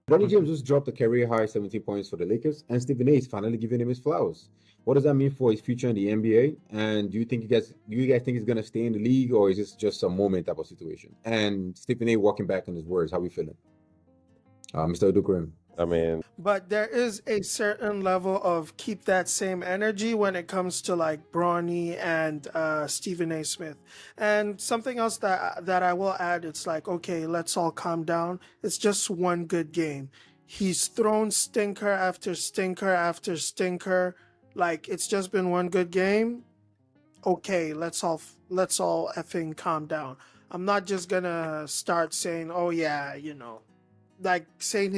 Bronny James just dropped a career high 70 points for the Lakers, and Stephen A is finally giving him his flowers. What does that mean for his future in the NBA? And do you guys think he's gonna stay in the league, or is this just a moment type of situation? And Stephen A walking back on his words, how we feeling? Mr. Dukram. I mean, But there is a certain level of keep that same energy when it comes to like Bronny and Stephen A. Smith. And something else that I will add, it's like, okay, let's all calm down. It's just one good game. He's thrown stinker after stinker after stinker. Like it's just been one good game. Okay, let's all effing calm down. I'm not just gonna start saying, oh yeah, like saying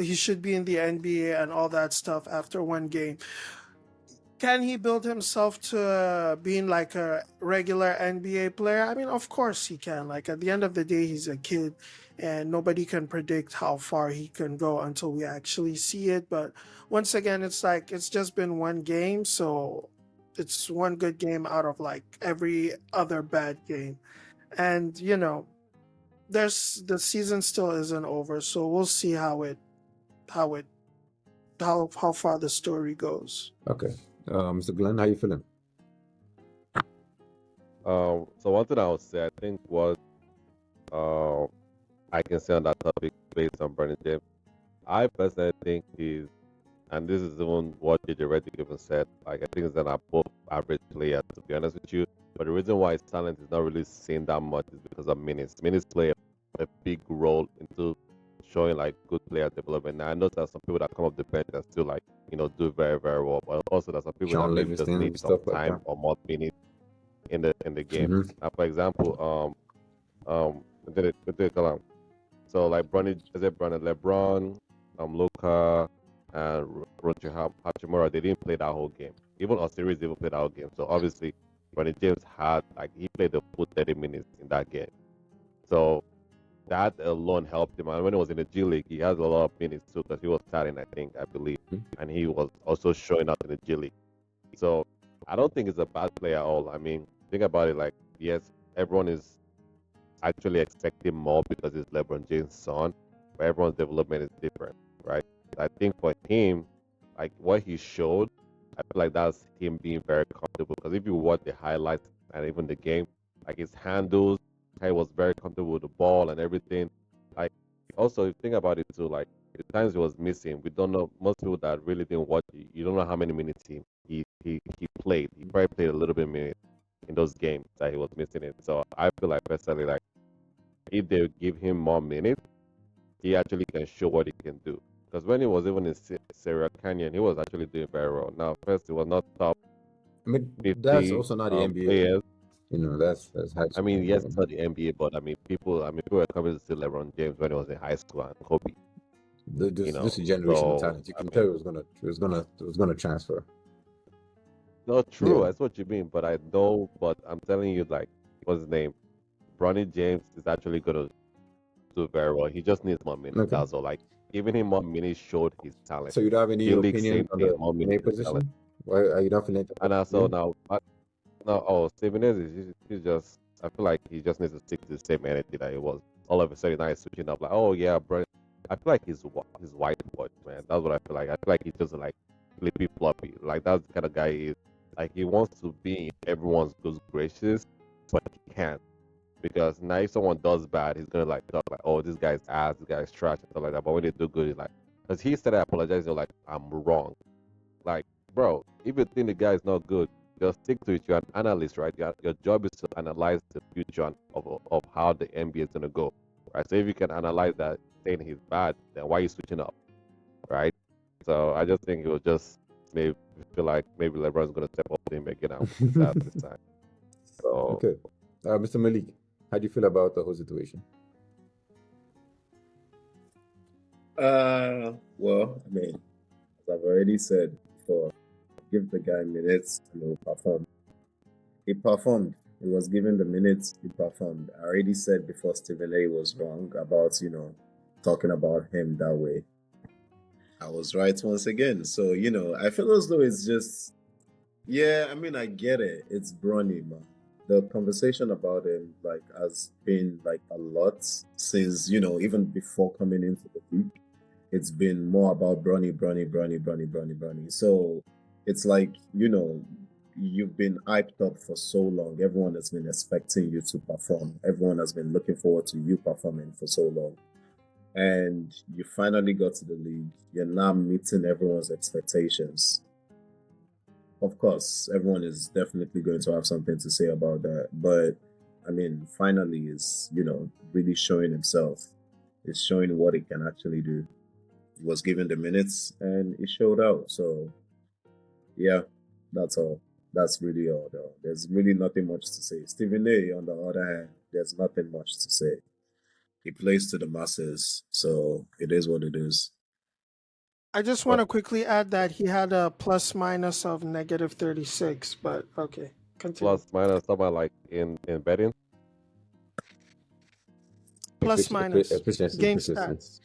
he should be in the NBA and all that stuff after one game. Can he build himself to being like a regular NBA player? I mean, of course he can. Like at the end of the day, he's a kid, and nobody can predict how far he can go until we actually see it. But once again, it's like it's just been one game, so it's one good game out of like every other bad game, and there's the season still isn't over, so we'll see how it how far the story goes. Okay. Mr. Glenn, how you feeling? so one thing I would say, I think what uh, I can say on that topic based on Bronny James, I personally think he's, and this is even what JJ Redick even said, like I think he's an above average player, to be honest with you. But the reason why his talent is not really seen that much is because of minutes. Minutes play a big role into showing like good player development. Now I know there's some people that come off the bench and still like do very very well, but also there's some people that Sean maybe just Livingston, need some stuff like time that. or more minutes in the game. Mm-hmm. Now, for example, what did they call him? So like Bronny, is it Bronny, LeBron, Luka, and Roger Hachimura, they didn't play that whole game. Even Osiris didn't play that whole game. So obviously, Bronny James had like he played the full 30 minutes in that game. So that alone helped him. And when he was in the G League, he has a lot of minutes too because he was starting, I believe, and he was also showing up in the G League. So I don't think it's a bad player at all. I mean, think about it. Like, yes, everyone is actually expecting more because it's LeBron James' son, but everyone's development is different, right? I think for him, like what he showed, I feel like that's him being very comfortable. Because if you watch the highlights and even the game, like his handles, how he was very comfortable with the ball and everything. Like also, if you think about it too, like the times he was missing, we don't know. Most people that really didn't watch it, you don't know how many minutes he played. He probably played a little bit minutes in those games that he was missing it. So I feel like personally, like if they give him more minutes, he actually can show what he can do. Because when he was even in Sierra Canyon, he was actually doing very well. Now, first, he was not top I mean, that's 50 also not the NBA though. players. That's high I school. mean, yes, it's not the NBA, but people were coming to see LeBron James when he was in high school and Kobe. This is generational So talent. You I can tell mean, it was gonna transfer. not true. Yeah. That's what you mean. But I know. But I'm telling you, like, what's his name? Bronny James is actually gonna do very well. He just needs more minutes. Okay. That's all. Like, giving him more minutes showed his talent. So you don't have any G League, opinion same on thing. the More Stephen A minutes is talent. position? Why are you not feeling? And Yeah. also now, no, Stephen A. He's just. I feel like he just needs to stick to the same energy that he was. All of a sudden, now he's switching up. Like, oh yeah, bro. I feel like he's whitewashed, man. That's what I feel like. I feel like he's just like flippy floppy. Like that's the kind of guy he is. Like he wants to be in everyone's good graces, but he can't because now if someone does bad, he's gonna like talk like, oh, this guy's ass, this guy's trash, and stuff like that. But when they do good, he's like, because he started apologizing, like, I'm wrong. Like, bro, if you think the guy is not good, just stick to it. You're an analyst, right? Your job is to analyze the future of how the NBA is gonna go, right? So if you can analyze that, saying he's bad, then why are you switching up, right? So I just think it was just maybe feel like maybe LeBron's gonna step up to him again and win that this time. So Okay. Mr. Malik, how do you feel about the whole situation? Well, I mean, as I've already said before, give the guy minutes and he'll perform. He performed. He was given the minutes, he performed. I already said before Stephen A was wrong about, talking about him that way. I was right once again. So, I feel as though it's just, yeah, I mean, I get it. It's Bronny, man. The conversation about him, like, has been, like, a lot since, even before coming into the league. it's been more about Bronny. So it's like, you've been hyped up for so long. Everyone has been expecting you to perform. Everyone has been looking forward to you performing for so long. And you finally got to the league. You're now meeting everyone's expectations. Of course, everyone is definitely going to have something to say about that. But I mean, finally is, really showing himself. It's showing what he can actually do. He was given the minutes and he showed out. So yeah, that's all. That's really all though. There's really nothing much to say. Stephen A, on the other hand, there's nothing much to say. He plays to the masses, so it is what it is. I just want to quickly add that he had a plus minus of negative 36, but okay, continue. Plus minus something like in betting. Plus minus Efficiency. game Persistence.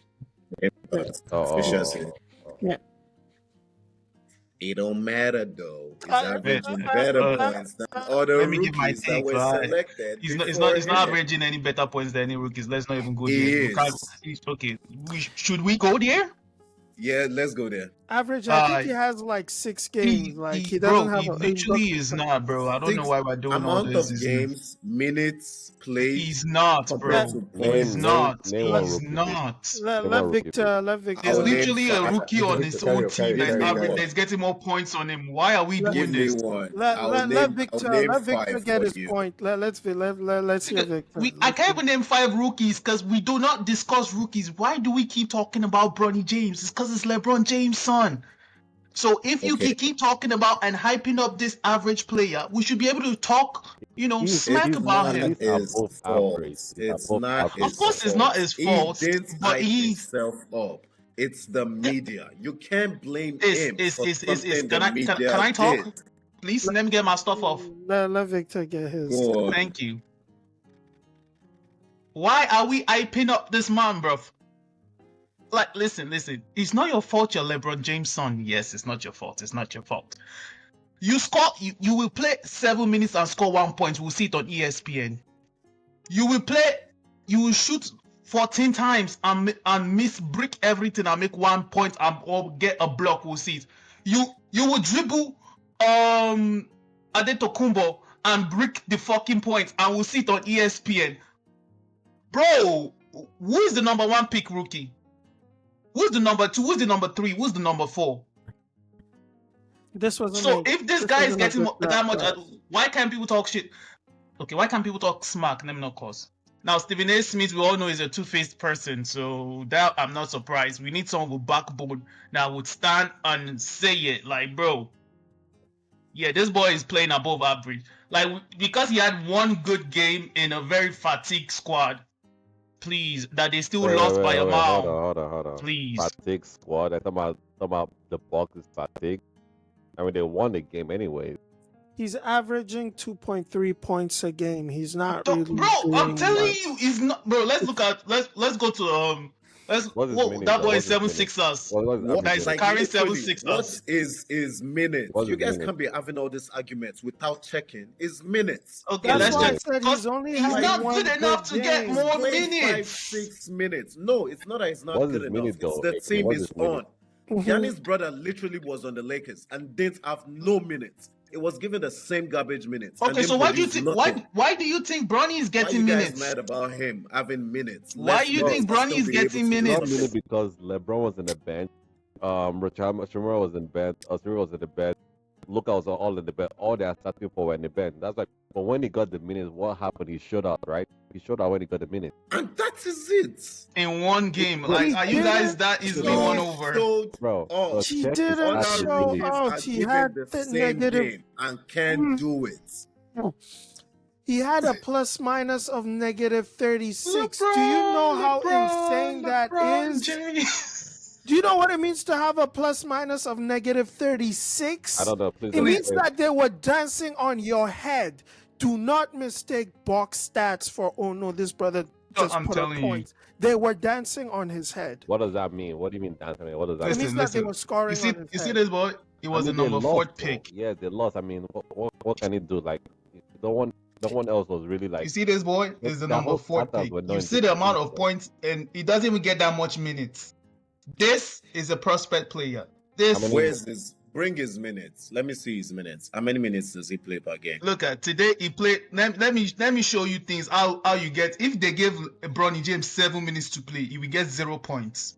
stats. Efficiency. Yeah. It don't matter though. He's Uh, averaging uh, better uh, points than other Let me give my rookies that take, were right? selected. He's before not him. averaging any better points than any rookies. Let's not even go there. He You can't- is. Okay, should we go there? Yeah, let's go there. Average, I think he has like 6 games. Like he doesn't have he a literally is not, bro. I don't know why we're doing all Amount this. of games, minutes played. He's not, compared bro. to He's points. not. Name one He's rookie, please. not. Let Victor. There's I'll name literally a five. rookie on his Carry own on, team carry on. that's getting more points on him. Why are we Let- doing Give me this? one. Let I'll name Victor five get for his you. point. Let's hear Victor. I can't even name 5 rookies because we do not discuss rookies. Why do we keep talking about Bronny James? It's because it's LeBron James' son. So if you Okay. keep talking about and hyping up this average player, we should be able to talk, smack He's about not him. his above average. He's It's above not average. Of course, it's not his fault, He didn't but hype he's himself up. It's the media. You can't blame is him is for is is, is something can the I media can I talk? did. Please let me get my stuff off. Let Victor get his. Go on. Thank you. Why are we hyping up this man, bro? Like, listen. It's not your fault you're LeBron James' son. Yes, it's not your fault. It's not your fault. You score, you will play 7 minutes and score 1 point. We'll see it on ESPN. You will shoot 14 times and miss brick everything and make 1 point or get a block. We'll see it. You will dribble Adetokunbo and brick the fucking point and we'll see it on ESPN. Bro, who is the number 1 pick rookie? Who's the number 2? Who's the number 3? Who's the number 4? This was So if this guy is getting that much, draft. why can't people talk shit? Okay, why can't people talk smack? Let me not cause. Now, Stephen A. Smith, we all know is a two-faced person, so that I'm not surprised. We need someone with backbone that would stand and say it, like, bro. Yeah, this boy is playing above average. Like, because he had one good game in a very fatigued squad. Please, that they still lost by a mile. Hold on. Please. Fatigue squad. I talking about the Bucks is fatigue. I mean, they won the game anyway. He's averaging 2.3 points a game. He's not really. Bro, I'm telling you, he's not. Bro, let's go to that boy is 7-6ers. That is carrying 7-6ers. What is minutes? What's You his guys minutes? can't be having all these arguments without checking. Is minutes. Okay, That's let's why I check. said he's only He's had not one good enough to get game. more Played minutes. 5-6 minutes. No, it's not that it's not What's good his enough. minute, It's though? the Okay, team what's is his minute? on. Giannis' brother literally was on the Lakers and didn't have no minutes. It was given the same garbage minutes. and Okay, didn't so why do you produce think nothing. why do you think Bronny is Why getting you guys minutes? mad about him having minutes? Why Less you minutes think and Bronny still is be able getting to do minutes? Not nothing? really because LeBron was in the bench. Shamura was in bed. Shamura was in the bed. Luka was all in the bed. All they are starting for were in the bed. That's like, but when he got the minutes, what happened? He showed out, right? He showed out when he got the minutes. And that is it. In one game. Bro, Like, are you guys that easily show- won over? Bro, Oh, He check his didn't stats show in the league. out. He had the the same negative. game and can't do it. He had a plus minus of negative 36. Do you know how insane that is? Do you know what it means to have a plus minus of negative 36? I don't know. Please It means explain. that they were dancing on your head. Do not mistake box stats for, oh no, this brother just I'm put up telling you. points. They were dancing on his head. What does that mean? What do you mean dancing? What does that It mean? means that they were scoring on his You see head. this boy? He was I mean, the number they 4 lost, pick. though. Yeah, they lost. I mean, what can he do? Like, no one else was really like. You see this boy is the Their number whole 4 starters pick. were not You in see the the amount team, of though. points, and he doesn't even get that much minutes. This is a prospect player. This How many- Where's his? Bring his minutes. Let me see his minutes. How many minutes does he play per game? look at today he played. Let me show you things how you get. If they gave Bronny James 7 minutes to play, he will get 0 points.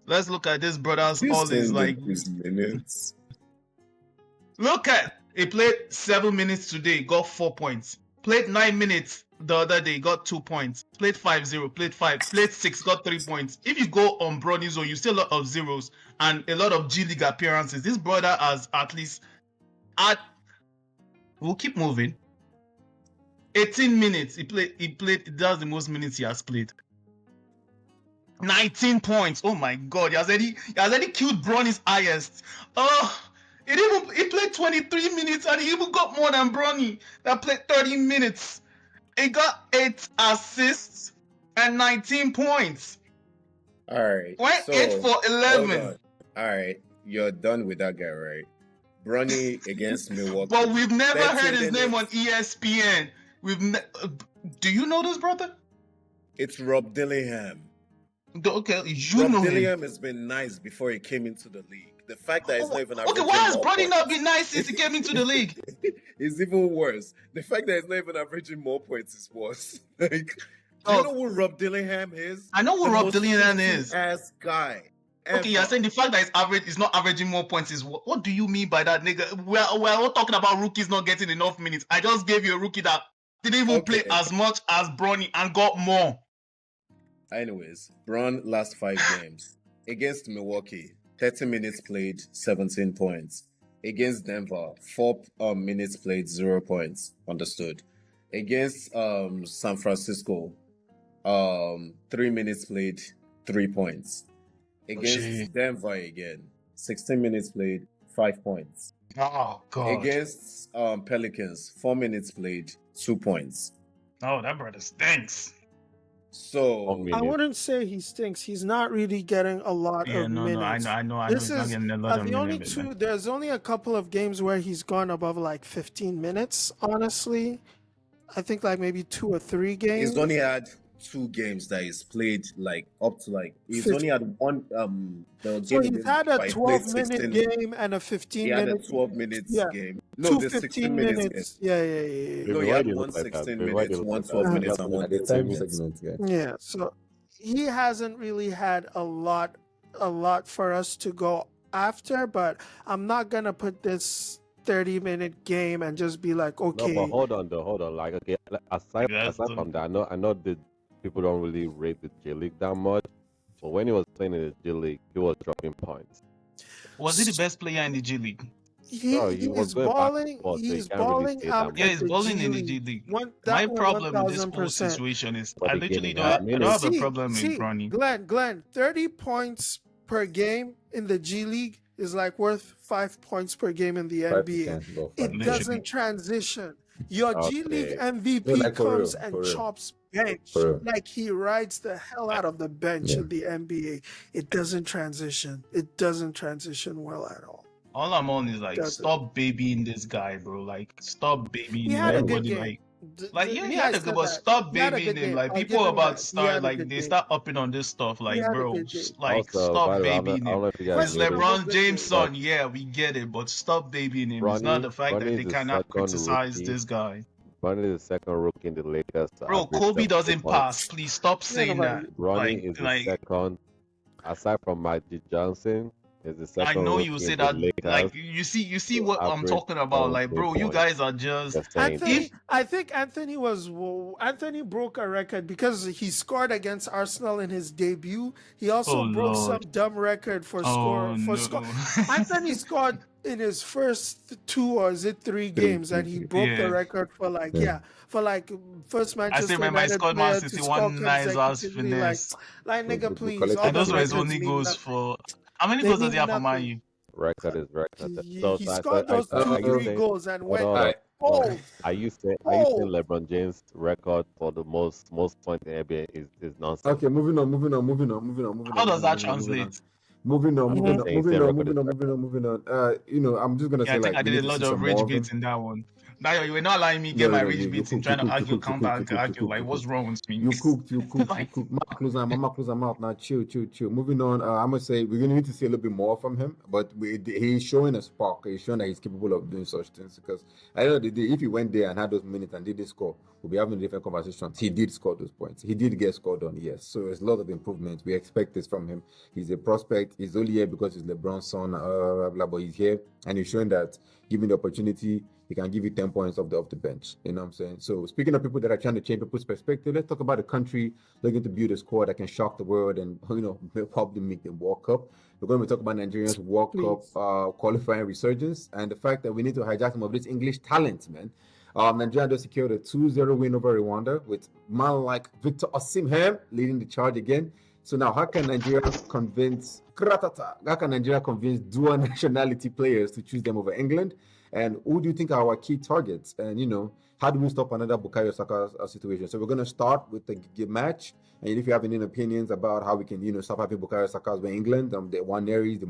Let's look at this brother's He's all his saying like. his minutes. Look at he played 7 minutes today, got 4 points. Played 9 minutes the other day, got 2 points. Played 5-0, played 5, played 6, got 3 points. If you go on Bronny's zone, you see a lot of zeros and a lot of G League appearances. This brother has at least we'll keep moving. 18 minutes. He played that's the most minutes he has played. 19 points. Oh my god, he has already killed Bronny's highest. Oh, he played 23 minutes and he even got more than Bronny that played 30 minutes. He got 8 assists and 19 points. All right. Went so, 8 for 11. All right. You're done with that guy, right? Bronny against Milwaukee. But we've never 30 heard his name on minutes. ESPN. Do you know this brother? It's Rob Dillingham. Okay, you Rob know him. Dillingham has been nice before he came into the league. The fact that he's not even Okay, averaging why has more Bronny points not been nice since he came into the league? is even worse. The fact that he's not even averaging more points is worse. Like, do you know who Rob Dillingham is? I know who The Rob most Dillingham is. Ass guy. Okay, you're saying the fact that he's not averaging more points is what do you mean by that, nigga? We're all talking about rookies not getting enough minutes. I just gave you a rookie that didn't even play as much as Bronny and got more. Anyways, Bron last 5 games. Against Milwaukee, 30 minutes played, 17 points. Against Denver, 4 minutes played, 0 points. Understood. Against San Francisco, 3 minutes played, 3 points. Against Denver again, 16 minutes played, 5 points. Oh god. Against Pelicans, 4 minutes played, 2 points. Oh, that brother stinks. So I wouldn't say he stinks. He's not really getting a lot of minutes. I know. This He's not is getting a lot of the only minutes. two. There's only a couple of games where he's gone above like 15 minutes. Honestly, I think like maybe 2 or 3 games. he's only had 2 games that he's played like up to like he's only had one the So game he's had a he played 12-minute game and a 15 he had a minute. 12 minutes Yeah. game. No, Two the 15 16 minutes game. minutes. Yeah. No, he Why had do you one look like that? 16 Why do you minutes, look one like that? 12 Uh-huh. minutes, and one At the 18 time minutes. segment, yeah. Yeah. So he hasn't really had a lot for us to go after, but I'm not gonna put this 30-minute game and just be like, okay. No, but hold on. Like, okay, aside from that, I know that people don't really rate the J League that much, but when he was playing in the J League, he was dropping points. Was he the best player in the G League? He was is going back balling. and forth, so you He's can't really balling say that out. much. Yeah, he's at the balling G in the League. G League. One, My that problem with this 1000%. whole situation is But I he literally getting don't that I don't have a See, problem with Bronny. Glenn, 30 points per game in the G League is like worth 5 points per game in the 5 NBA. to 10, about 5. It Literally. doesn't transition. Your G League Okay. MVP No, like, for comes real, and for real. chops bench For real. like he rides the hell out of the bench Yeah. in the NBA. It doesn't transition. It doesn't transition well at all. All I'm on is like Doesn't. stop babying this guy, bro. Like stop babying He had a good everybody. game. He had a good, but stop He had a babying good him. game. Like I'll people give are him about that. to He had start a like good they game. start upping on this stuff. Like had a bro, good game. like Also, stop by the way, I babying don't him. know if you guys Where's It's noticed, LeBron good James' game? son. Yeah, we get it, but stop babying him. It's not the fact that Bronny they is the cannot second criticize rookie. this guy. Bronny is the second rookie in the Lakers to Bro, average Kobe 70 doesn't points. pass. Please stop saying nobody- that. Bronny is the Like second, aside from Magic Johnson, is the I second know rookie you say in the that. Lakers Like you see to what I'm average talking about. Like 70 bro, you points. guys are just Just saying. Anthony, I think Anthony broke a record because he scored against Arsenal in his debut. He also Oh, broke Lord. some dumb record for Oh, score. no. Anthony scored in his first 2 or is it 3 games, and he broke the Yeah. record for first I Manchester still remember I United scored Man player to City score one nice ass consecutively. finesse. Like nigga, We please. collected All And those those were his records only mean goals nothing. for. How many They goals does he mean have for Man nothing. U? Record is record. He So scored those are 2-3 saying, goals and went hold Alright. cold. Are you saying Oh. LeBron James' record for the most points in NBA is nonsense? Okay, moving on. How does that translate? Moving on. Saying the record is record. You know, I'm just gonna Yeah, say I think like I we did need a to lot see of some rage more of him. baits in that one. Now you were not allowing me get No, my no, rage you beating, cooked, you trying to cooked, you argue, cooked, you counter cooked, you argue, cooked, you argue. cooked, Like, you what's cooked. wrong with me? You cooked, you cooked, you Like, cooked. Mark, close now. Mama, close them out now. Chill, chill, chill. Moving on. I'm gonna say we're gonna need to see a little bit more from him, but he's showing a spark. He's showing that he's capable of doing such things. Because I know if he went there and had those minutes and didn't score, we'll be having a different conversation. He did score those points. He did get scored on, yes. So there's a lot of improvement. We expect this from him. He's a prospect. He's only here because he's LeBron's son. But he's here and he's showing that given the opportunity, he can give you 10 points off the bench. You know what I'm saying? So speaking of people that are trying to change people's perspective, let's talk about a country looking to build a squad that can shock the world and probably make them World Cup. We're going to talk about Nigerians World Please. Cup qualifying resurgence and the fact that we need to hijack some of this English talent, man. Nigeria just secured a 2-0 win over Rwanda with man like Victor Osimhen leading the charge again. So now, how can Nigeria convince dual nationality players to choose them over England? And who do you think are our key targets? And how do we stop another Bukayo Saka situation? So we're going to start with the match. And if you have any opinions about how we can, stop having Bukayo Saka with England, the Waneris,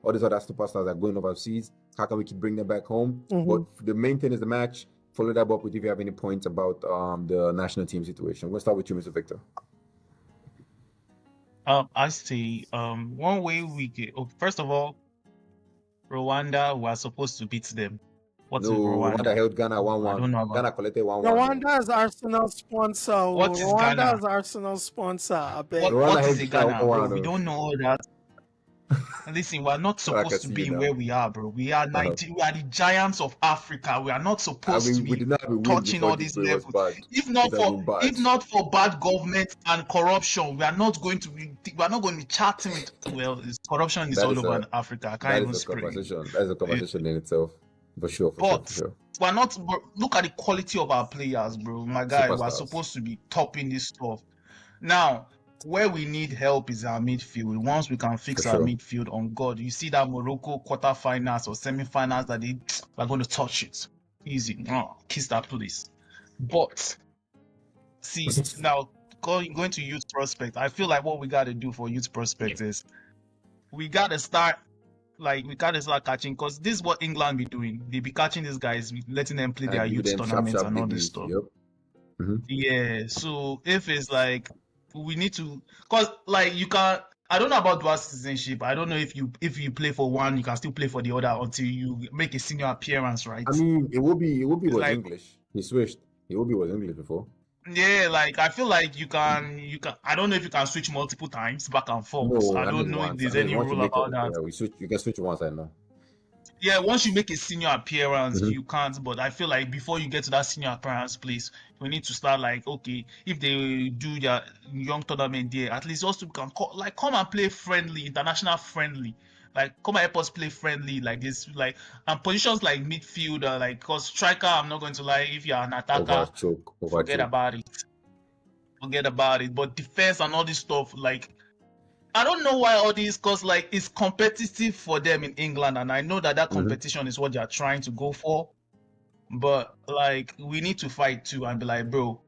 all these other superstars are going overseas. How can we keep bringing them back home? But the main thing is the match. Follow that up with if you have any points about the national team situation. We'll start with you, Mr. Victor. I see. One way we get. First of all, Rwanda were supposed to beat them. What is Rwanda Rwanda? held Ghana 1-1. I don't know about. Ghana collected 1-1. Rwanda is Arsenal sponsor. What is Rwanda Ghana? is Arsenal sponsor. I beg. What Rwanda is a held Ghana, bro? 1-1. We don't know all that. Listen, we're not I can supposed to see be you in now. where we are, bro. We are We are the giants of Africa. We are not supposed to we be did not have a win touching before all this, these but it was levels. bad. If It not for bad government and corruption, we are not going to be chatting with. Well, corruption is That all is over a Africa. I can't that is even a scream. conversation. That is a conversation in itself. For sure. But we're not. Look at the quality of our players, bro. My guy, we're Superstars. supposed to be topping this stuff. Now, where we need help is our midfield. Once we can fix our midfield, on God, you see that Morocco quarterfinals or semi-finals that they are going to touch it easy. Kiss that place. But see now, going to youth prospect, I feel like what we got to do for youth prospect is we got to start. Like we gotta start catching, because this is what England be doing. They be catching these guys, letting them play their youth tournaments and all this stuff. Yep. Yeah. So if it's like we need to, cause like you can. I don't know about dual citizenship. I don't know if you play for one, you can still play for the other until you make a senior appearance, right? I mean, it will be was like, English. He switched. It will be was English before. Yeah, like I feel like you can. I don't know if you can switch multiple times back and forth. No, I I don't mean know if once. there's any Once you rule make about that. you can switch once. I know. Yeah, once you make a senior appearance, you can't. But I feel like before you get to that senior appearance place, we need to start like, okay, if they do their young tournament there, at least also can come and play friendly, international friendly. Like come and help us play friendly like this, like and positions like midfielder, like cause striker, I'm not going to lie, if you're an attacker, forget about it. Forget about it. But defense and all this stuff, like I don't know why all these, cause like it's competitive for them in England, and I know that competition is what they're trying to go for. But like we need to fight too and be like, bro,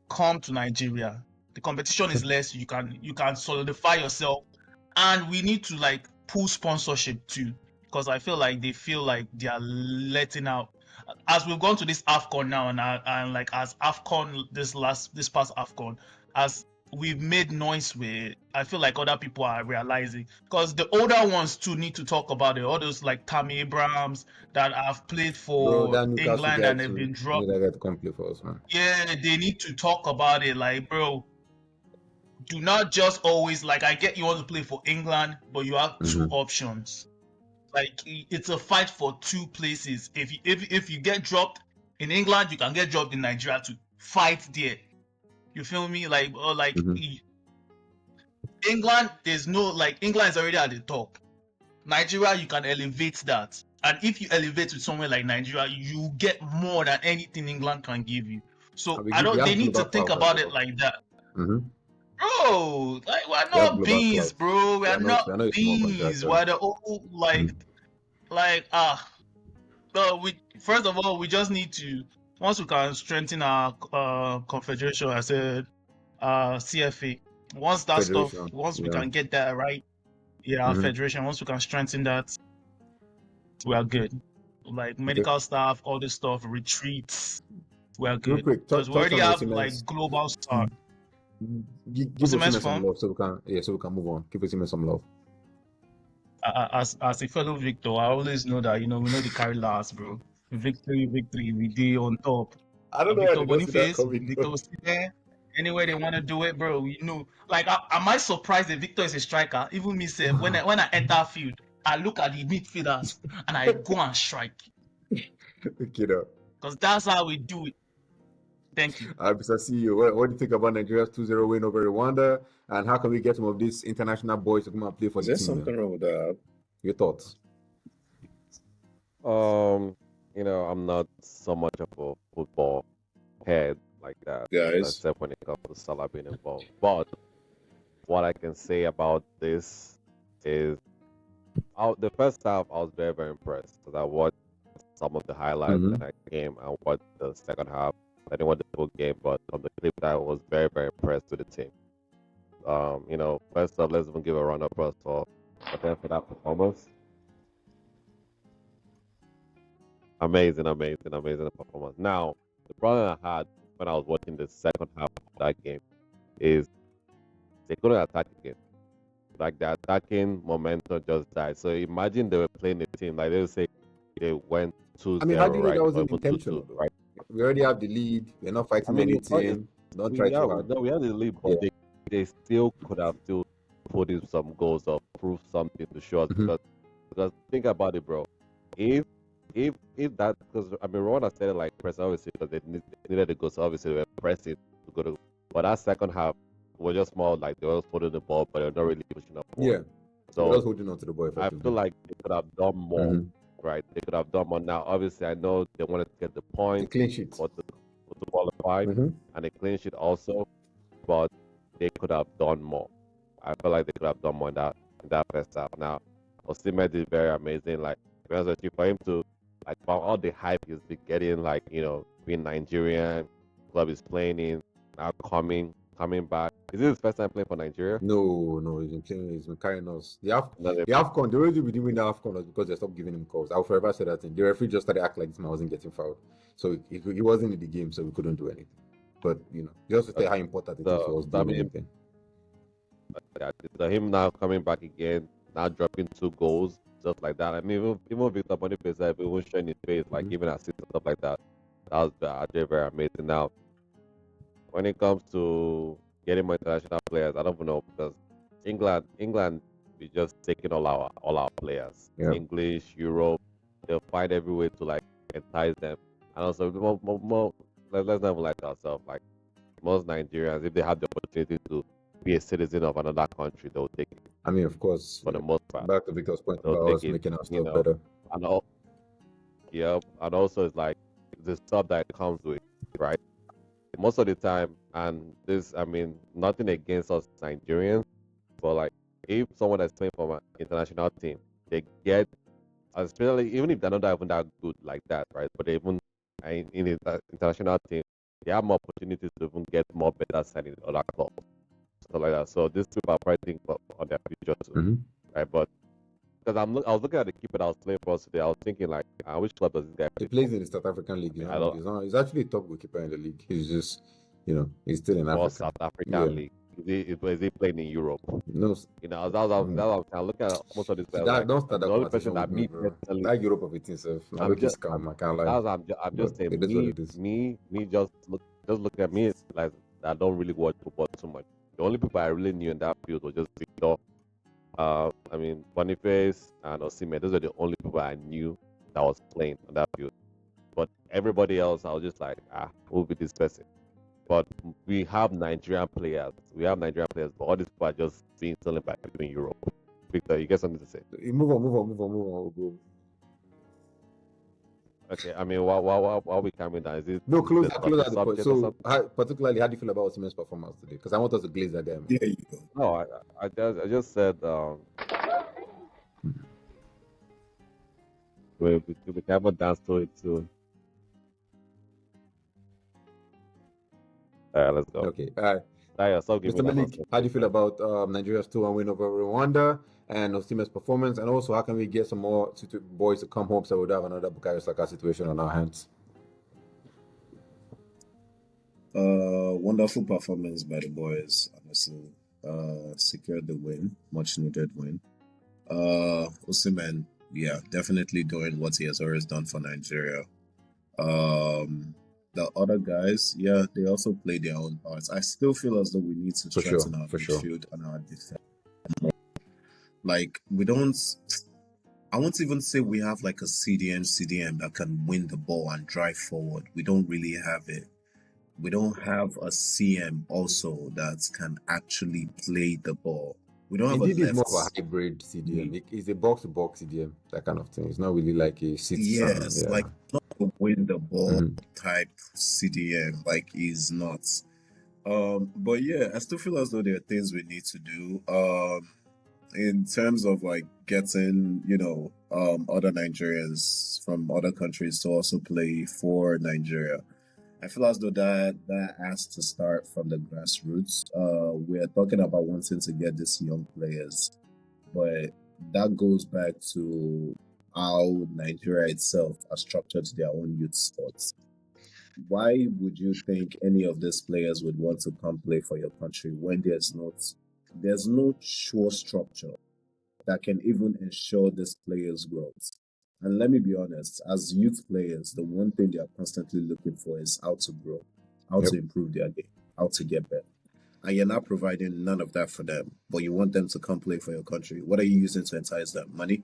come to Nigeria. The competition is less. You can solidify yourself, and we need to like pull sponsorship too, because I feel like they are letting out. As we've gone to this AFCON now, and like as AFCON this past AFCON, as we've made noise with, I feel like other people are realizing, because the older ones too need to talk about it. All those like Tammy Abrahams that have played for England and have been dropped. For us, man. Yeah, they need to talk about it. Like, bro, do not just always like. I get you want to play for England, but you have two options. Like it's a fight for two places. If you get dropped in England, you can get dropped in Nigeria to fight there. You feel me? Like England, there's no like England is already at the top. Nigeria, you can elevate that, and if you elevate to somewhere like Nigeria, you get more than anything England can give you. So They need to think about it like that. Bro, like we're not beans, bro. We're not beans. We're the old first of all, we just need to, once we can strengthen our confederation, I said CFA. Once that stuff, we can get that right, our federation. Once we can strengthen that, we are good. like Okay. medical staff, all this stuff, retreats. We're Real good quick, because we touch already on have Osimhen's. like global star. Give Osimhen's Osimhen some form. love so we can move on. Give Osimhen some love. As a fellow Victor, I always know that we know the carry last, bro. Victory, we did on top. I don't know why Victor they don't see that Boniface, coming. Victor Osimhen, anywhere they want to do it, bro. Like, am I surprised that Victor is a striker? Even me, say, when I enter field, I look at the midfielders and I go and strike Okay, now. because that's how we do it. Thank you. Mr. CEO, what do you think about Nigeria's 2-0 win over Rwanda? And how can we get some of these international boys to come and play for Is the there team? something wrong with that? Your thoughts? I'm not so much of a football head like that, Guys, except when it comes to Salah being involved. But what I can say about this is, the first half I was very, very impressed because I watched some of the highlights Mhm. and I came and watched the second half. I didn't watch the full game, but on the clip, I was very, very impressed with the team. First off, let's even give a round of applause for them for that performance. Amazing performance. Now, the problem I had when I was watching the second half of that game is they couldn't attack again. Like the attacking momentum just died. So imagine they were playing a team like they would say they went 2-0, I mean, how do you know right? that Or wasn't even 2-2, intentional, though? right? We already have the lead. We're not I fighting mean, anything. Don't try too hard. we had the lead, but Yeah. they still could have still put in some goals or prove something to show us Mhm. because think about it, bro. If that, because I mean Rwanda started like press obviously because they needed to go, so obviously they were pressing to go to, but that second half was just more like they were putting the ball, but they're not really pushing up forward. Yeah. We're So just holding on to the ball I effectively. feel like they could have done more, Mhm. right? They could have done more. Now, obviously, I know they wanted to get the The point clean sheet. for to qualify Mhm. and a clean sheet also, but they could have done more. I feel like they could have done more in that first half. Now, Osimhen did very amazing. Like, to be honest with you, for him to like for all the hype he's been getting, like being Nigerian, club is playing in, now coming back. Is this his first time playing for Nigeria? No, he's been playing. He's been carrying us. No, The AFCON. The reason we didn't win the AFCON was because they stopped giving him calls. I'll forever say that thing. The referee just started acting like this man wasn't getting fouled, so he wasn't in the game, so we couldn't do anything. But just to tell how important it is for us I doing mean, anything. so him now coming back again, now dropping 2 goals just like that. I mean, even Victor Boniface, even showing his face, like Mhm. giving assists and stuff like that. That was actually very amazing. Now, when it comes to getting more international players, I don't know because England is just taking all our players. Yeah. English, Europe, they'll find every way to like entice them. And also, let's not even like ourselves. Like most Nigerians, if they have the opportunity to be a citizen of another country, they'll take it I mean, of course, for the most part. back to Victor's point They'll about take us it, making our you stuff know. better. And all, yeah, and also it's like the stuff that comes with, right? Most of the time, and this, I mean, nothing against us Nigerians, but like if someone that's playing for an international team, they get, especially even if they're not even that good like that, right? But they even in the international team, they have more opportunities to even get more better signing in other clubs, stuff like that. So these people are fighting on their future too, Mhm. right? But because I was looking at the keeper that was playing for us today, I was thinking like, which club does this guy He play plays for? in the South African league. I mean, I don't. He's actually a top goalkeeper in the league. He's just, he's still in For Africa. South African Yeah. league, is he playing in Europe? No, That's what I'm looking at most of these players. that Like, don't start the that only person conversation that with me, me bro. personally, That Europe of it itself. I I'm look just, scam. I can't lie. I'm just But saying, it is what it is. me just look at me like I don't really watch football too much. The only people I really knew in that field was just Victor. I mean Boniface and Osimhen. Those are the only people I knew that was playing on that field. But everybody else, I was just like, who will be this person? But we have Nigerian players. But all these people are just being stolen by people in Europe. Victor, you get something to say? Move on, bro. Okay, I mean, while we coming down, No, is close it a out the point. subject or So, something? particularly, how do you feel about Osimhen's performance today? Because I want us to glaze that guy, man. there you go. No, I just said we can have a dance to it too. Let's go. Okay. All right. Daya, stop giving Mr. me that Malik, nonsense. how do you feel about Nigeria's 2-1 win over Rwanda? and Osimhen's performance, and also how can we get some more boys to come home so we don't have another Bukayo Saka situation on our hands? Wonderful performance by the boys, honestly. Secured the win, much needed win. Osimhen, yeah, definitely doing what he has always done for Nigeria. The other guys, yeah, they also play their own parts. I still feel as though we need to For sure, strengthen our for sure. midfield and our defense. Like, we don't, I won't even say we have like a CDM that can win the ball and drive forward. We don't really have it. We don't have a CM also that can actually play the ball. We don't have Indeed, a it's more of a left. hybrid CDM. It's a box-to-box CDM, that kind of thing. It's not really like a citizen. Yes, Yeah. like not a win the ball Mhm. type CDM, like he's not. But yeah, I still feel as though there are things we need to do. In terms of like getting, other Nigerians from other countries to also play for Nigeria. I feel as though that has to start from the grassroots. We're talking about wanting to get these young players, but that goes back to how Nigeria itself has structured their own youth sports. Why would you think any of these players would want to come play for your country when there's no sure structure that can even ensure this players' growth? And let me be honest, as youth players, the one thing they are constantly looking for is how to grow, how Yep. to improve their game, how to get better. And you're not providing none of that for them, but you want them to come play for your country. What are you using to entice them? Money?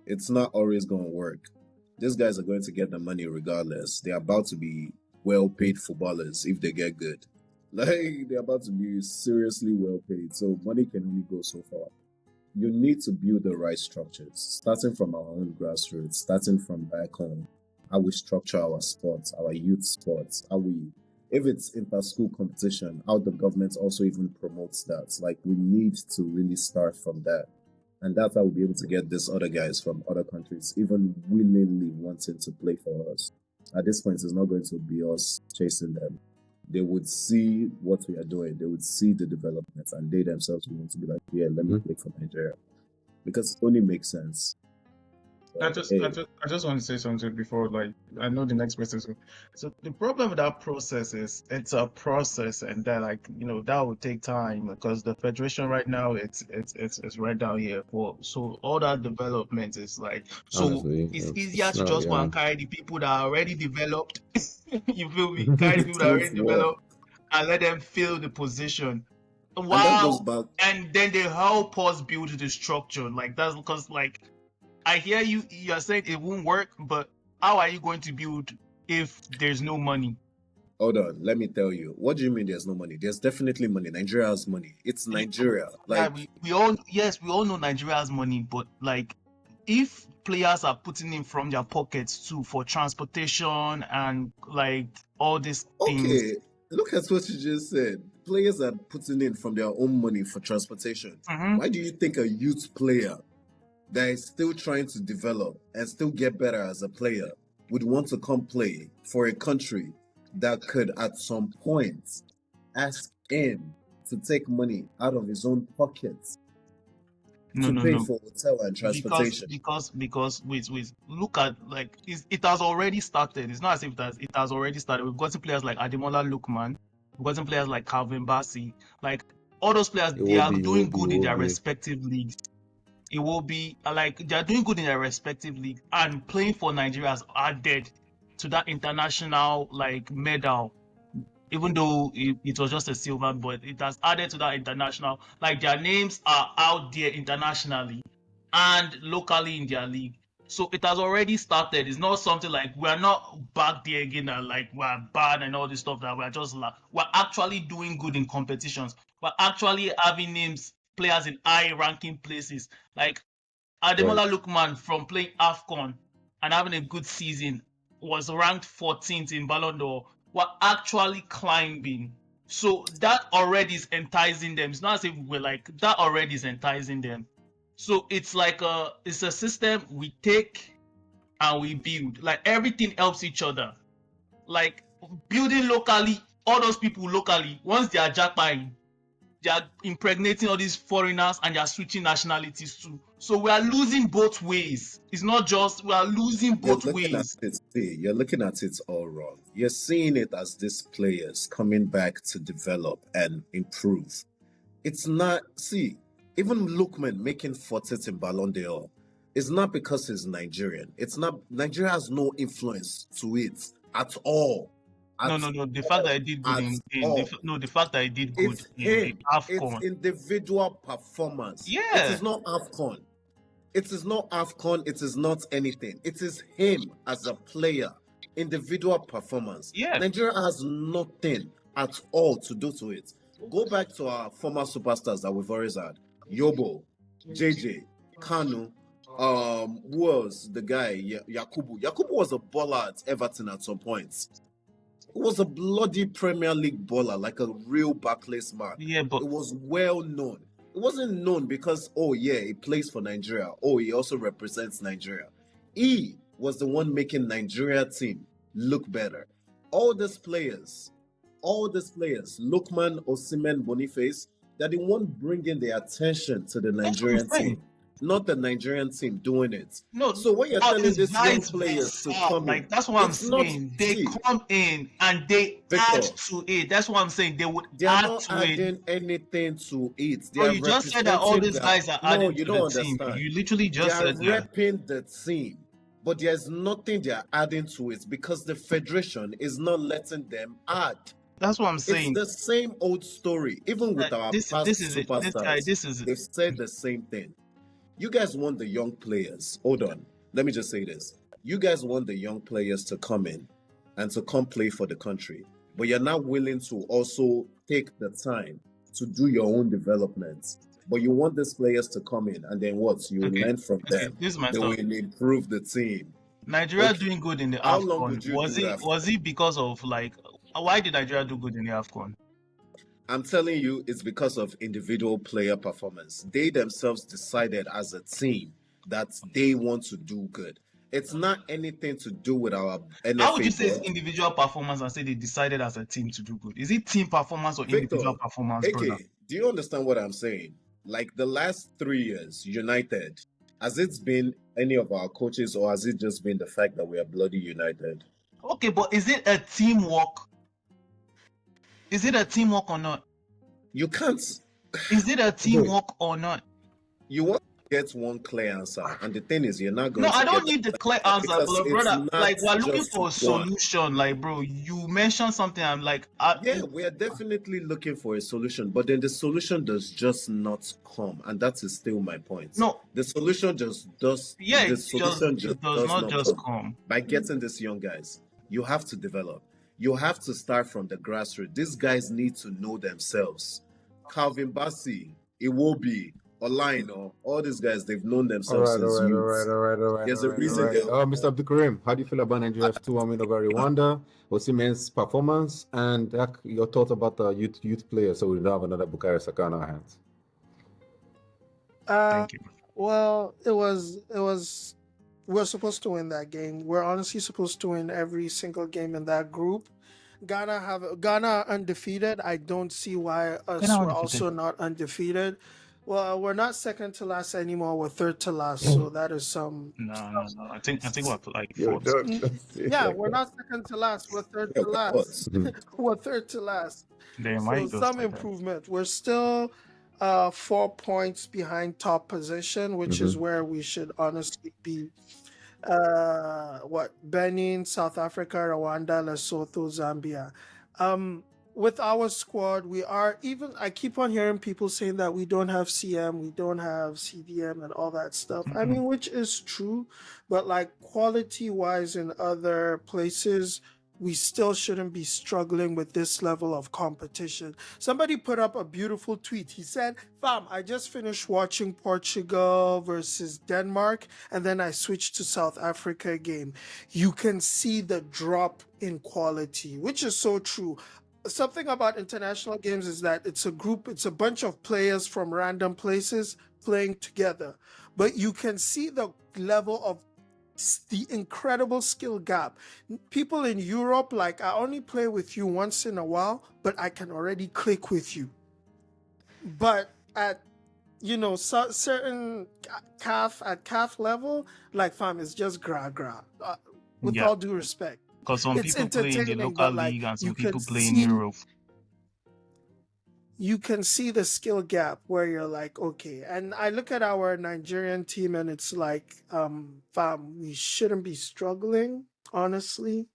It's not always going to work. These guys are going to get the money regardless. They're about to be well-paid footballers if they get good. Like, they're about to be seriously well-paid. So money can only go so far. You need to build the right structures, starting from our own grassroots, starting from back home, how we structure our sports, our youth sports, if it's inter-school competition, how the government also even promotes that. Like, we need to really start from that. And that's how we'll be able to get these other guys from other countries even willingly wanting to play for us. At this point, it's not going to be us chasing them. They would see what we are doing. They would see the developments, and they themselves will want to be like, yeah, let me play for Nigeria. Because it only makes sense. I just want to say something before, like, I know the next person. So the problem with that process is it's a process, and that, like, that will take time because the federation right now it's right down here. So all that development is like, so Honestly, it's easier it's to not, just go yeah. and carry the people that are already developed. You feel me? Carry the people that are already Tough work. developed and let them fill the position. And that goes back. And then they help us build the structure. Like, that's because, like, I hear you're saying it won't work, but how are you going to build if there's no money? Hold on, let me tell you. What do you mean there's no money? There's definitely money. Nigeria has money. It's Nigeria. Yeah, Like, we all know Nigeria has money, but like, if players are putting in from their pockets too for transportation and like all these things. okay, look at what you just said. Players are putting in from their own money for transportation. Mhm. Why do you think a youth player that is still trying to develop and still get better as a player would want to come play for a country that could at some point ask him to take money out of his own pockets to pay for hotel and transportation? Because wait, look at, like, it has already started. It's not as if it has already started. We've gotten players like Ademola Lookman, we've gotten players like Calvin Bassey, like all those players. They are doing good in their respective leagues. It will be like they're doing good in their respective league, and playing for Nigeria has added to that international like medal. Even though it was just a silver, but it has added to that international. Like, their names are out there internationally and locally in their league. So it has already started. It's not something like we're not back there again and like we're bad and all this stuff that we're just like, we're actually doing good in competitions. We're actually having names, players in high ranking places. Like Ademola Lookman, from playing AFCON and having a good season, was ranked 14th in Ballon d'Or. We're actually climbing. So that already is enticing them. It's not as if we're like, that already is enticing them. So it's like it's a system we take and we build. Like, everything helps each other. Like, building locally, all those people locally, once they are jackpying, they are impregnating all these foreigners and they are switching nationalities too. So we are losing both ways. It's not just we are losing You're both looking at ways. it. See, you're looking at it all wrong. You're seeing it as these players coming back to develop and improve. It's not. See, even Lookman making fortet in Ballon d'Or, it's not because he's Nigerian. It's not. Nigeria has no influence to it at all. No, At no, no. The fact that all. I did good At in all. the fact that I did good It's in the him. It's AFCON. individual performance. It Yeah. is not AFCON. It is not AFCON. It is not anything. It is him as a player. Individual performance. Yeah. Nigeria has nothing at all to do to it. Go back to our former superstars that we've always had. Yobo, JJ, Kanu, who else? The guy, Yakubu. Yakubu was a baller at Everton at some point. He was a bloody Premier League baller, like a real Barclays man. Yeah, but It was well known. It wasn't known because, oh yeah, he plays for Nigeria. Oh, he also represents Nigeria. He was the one making Nigeria team look better. All these players, Lookman, Osimhen, Boniface, they're the one bringing the attention to the that's what I'm Nigerian saying. team, not the Nigerian team doing it. No, So when you're all telling these these young guys players to versa, come in, like that's what I'm it's not. saying. They See, come in and they add Victor, to it. That's what I'm saying. They would they are add not to it. adding anything to it. They Bro, are you just said that all representing these the. guys are No, adding you to don't the team. understand. You literally They just are said that. repping the team, but there's nothing they are adding to it because the federation is not letting them add. That's what I'm It's saying. the same old story. Even with our This past is it. This guy, superstars, this is it. they've said the same thing. You guys want the young players. Hold on. Let me just say this. You guys want the young players to come in and to come play for the country, but you're not willing to also take the time to do your own development. But you want these players to come in and then what? You will Okay. learn from Okay, them. this is my They thought. will improve the team. Nigeria Okay. doing good in the How long AFCON. would you do that for? Was it because of like why did Nigeria do good in the AFCON? I'm telling you, it's because of individual player performance. They themselves decided as a team that they want to do good. It's not anything to do with our How would you say NFA it's board. individual performance and say they decided as a team to do good? Is it team performance or individual Victor, performance, brother? AK, do you understand what I'm saying? Like the last 3 years, United, has it been any of our coaches or has it just been the fact that we are bloody United? Okay, but is it a teamwork? Is it a teamwork or not? You can't. Is it a teamwork or not? You want to get one clear answer, and the thing is, you're not going No, to I get don't that need the clear clear answer, because but it's brother, not like we're looking just for a one. solution. Like, bro, you mentioned something. I'm like, Yeah, we are definitely looking for a solution, but then the solution does just not come, and that is still my point. no, The solution just does. yeah, The it solution just it does does not not just come come. by getting these young guys. You have to develop. You have to start from the grassroots. These guys need to know themselves. Calvin Bassey, Iwobi, Olaino, all these guys, they've known All themselves right, all since right, all youth. right, all right, all right, There's all a right, all reason right. they're. Mr. Abdul Karim, how do you feel about Nigeria's 2-1 win over Rwanda? Osimhen's performance and your thoughts about the youth players, so we don't have another Bukayo Saka on our hands. Thank you. Well, it was we're supposed to win that game. We're honestly supposed to win every single game in that group. Ghana undefeated. I don't see why us Ghana were undefeated. also not undefeated. Well, we're not second to last anymore. We're third to last. So that is some. No. I think we're like Yo, fourth. don't say it Yeah, like we're that. not second to last. We're third Yeah, to of last. course. We're third to last. They So might go some second. improvement. We're still 4 points behind top position, which is where we should honestly be. Benin, South Africa, Rwanda, Lesotho, Zambia. With our squad, we are even. I keep on hearing people saying that we don't have CM, we don't have CDM, and all that stuff. I mean, which is true, but like quality wise in other places, we still shouldn't be struggling with this level of competition. Somebody put up a beautiful tweet. He said, "Fam, I just finished watching Portugal versus Denmark, and then I switched to South Africa game. You can see the drop in quality," which is so true. Something about international games is that it's a bunch of players from random places playing together, but you can see the level of the incredible skill gap. People in Europe, like, I only play with you once in a while, but I can already click with you. but at certain calf level, like fam, it's just gra. With Yeah, all due respect, because some it's people play in the entertaining, local but like league and you some can people play in see Europe. you can see the skill gap where you're like, okay. And I look at our Nigerian team and it's like, fam, we shouldn't be struggling, honestly.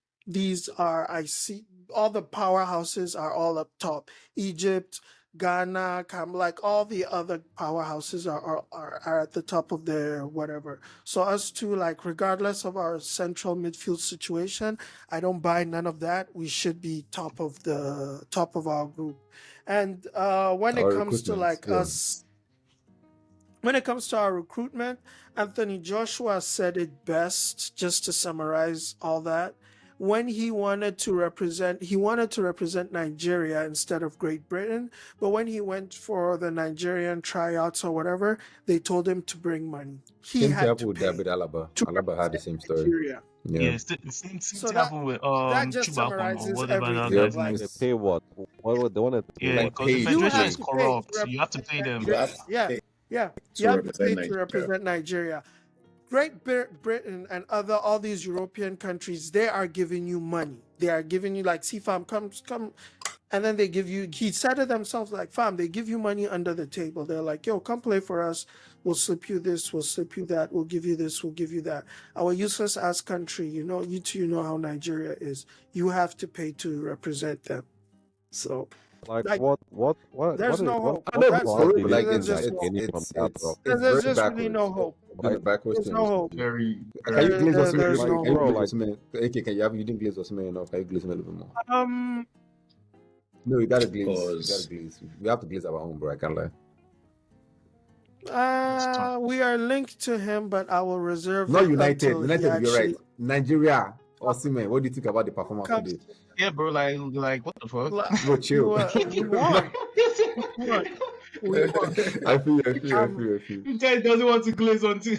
I see all the powerhouses are all up top. Egypt, Ghana, like all the other powerhouses are at the top of their whatever. So us two, like, regardless of our central midfield situation, I don't buy none of that. We should be top of our group. And when it Our comes to recruitment, like yeah. us, when it comes to our recruitment, Anthony Joshua said it best, just to summarize all that. When he wanted to represent Nigeria instead of Great Britain. But when he went for the Nigerian tryouts or whatever, they told him to bring money. He Same thing had happened to with pay David Alaba. to Alaba had the represent same story. Nigeria. Yeah. Yeah, same So thing happened with that just Chubakon or summarizes whatever that everything. Yep. guy's name. Like, They pay what? What they want to pay Yeah, what? Like because the paid, you federation have is to paid. pay to corrupt. You have to represent pay them. You have Nigeria. to Yeah, pay yeah. to You have to represent pay to Nigeria. represent Nigeria. Britain and all these European countries, they are giving you money. They are giving you like, see, fam, come, and then they give you. He said it themselves, like, fam, they give you money under the table. They're like, yo, come play for us. We'll slip you this. We'll slip you that. We'll give you this. We'll give you that. Our useless ass country, you know how Nigeria is. You have to pay to represent them. So, Like like, what there's no hope. I know what it's That's for for us real, do but they like there's even just like no gaining hope. from that, bro? it's There's very just really no backwards. hope. Doing it backwards There's to no hope. Very, Can you glaze us There's like, no can you bro, glaze like us man? Okay, you didn't glaze us man enough. Can you glaze me a little bit more? Um, No, you gotta glaze. You Pause. gotta glaze. We have to glaze our own, bro. I can't lie. we are linked to him, but I will reserve Not it United. until he United, you're right. actually Nigeria. Osimhen, what do you think about the performance comes. today? yeah, bro. Like what the fuck? Bro, chill. We won. We won. I feel. The guy doesn't want to glaze until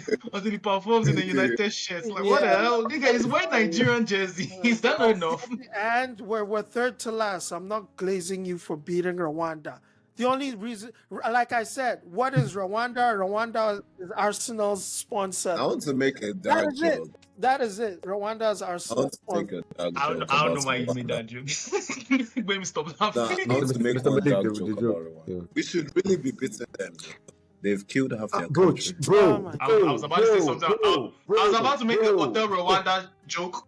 he performs in the United shirts. Like, what the Yeah. hell? This guy is wearing Nigerian jersey. Is that not enough? And we're third to last. I'm not glazing you for beating Rwanda. The only reason, like I said, what is Rwanda? Rwanda is Arsenal's sponsor. I want to make a That dark is it. joke. That is it. Rwanda is I Arsenal want to make sponsor. a dark I don't joke know about why you made Rwanda. that joke. When we stop Nah, laughing. I want to make Mr. one Malik, dark the joke about joke. Rwanda. Yeah. We should really be beating them. They've killed half their Bro, country. Oh my I was about to say something. I was about to make a Hotel Rwanda joke.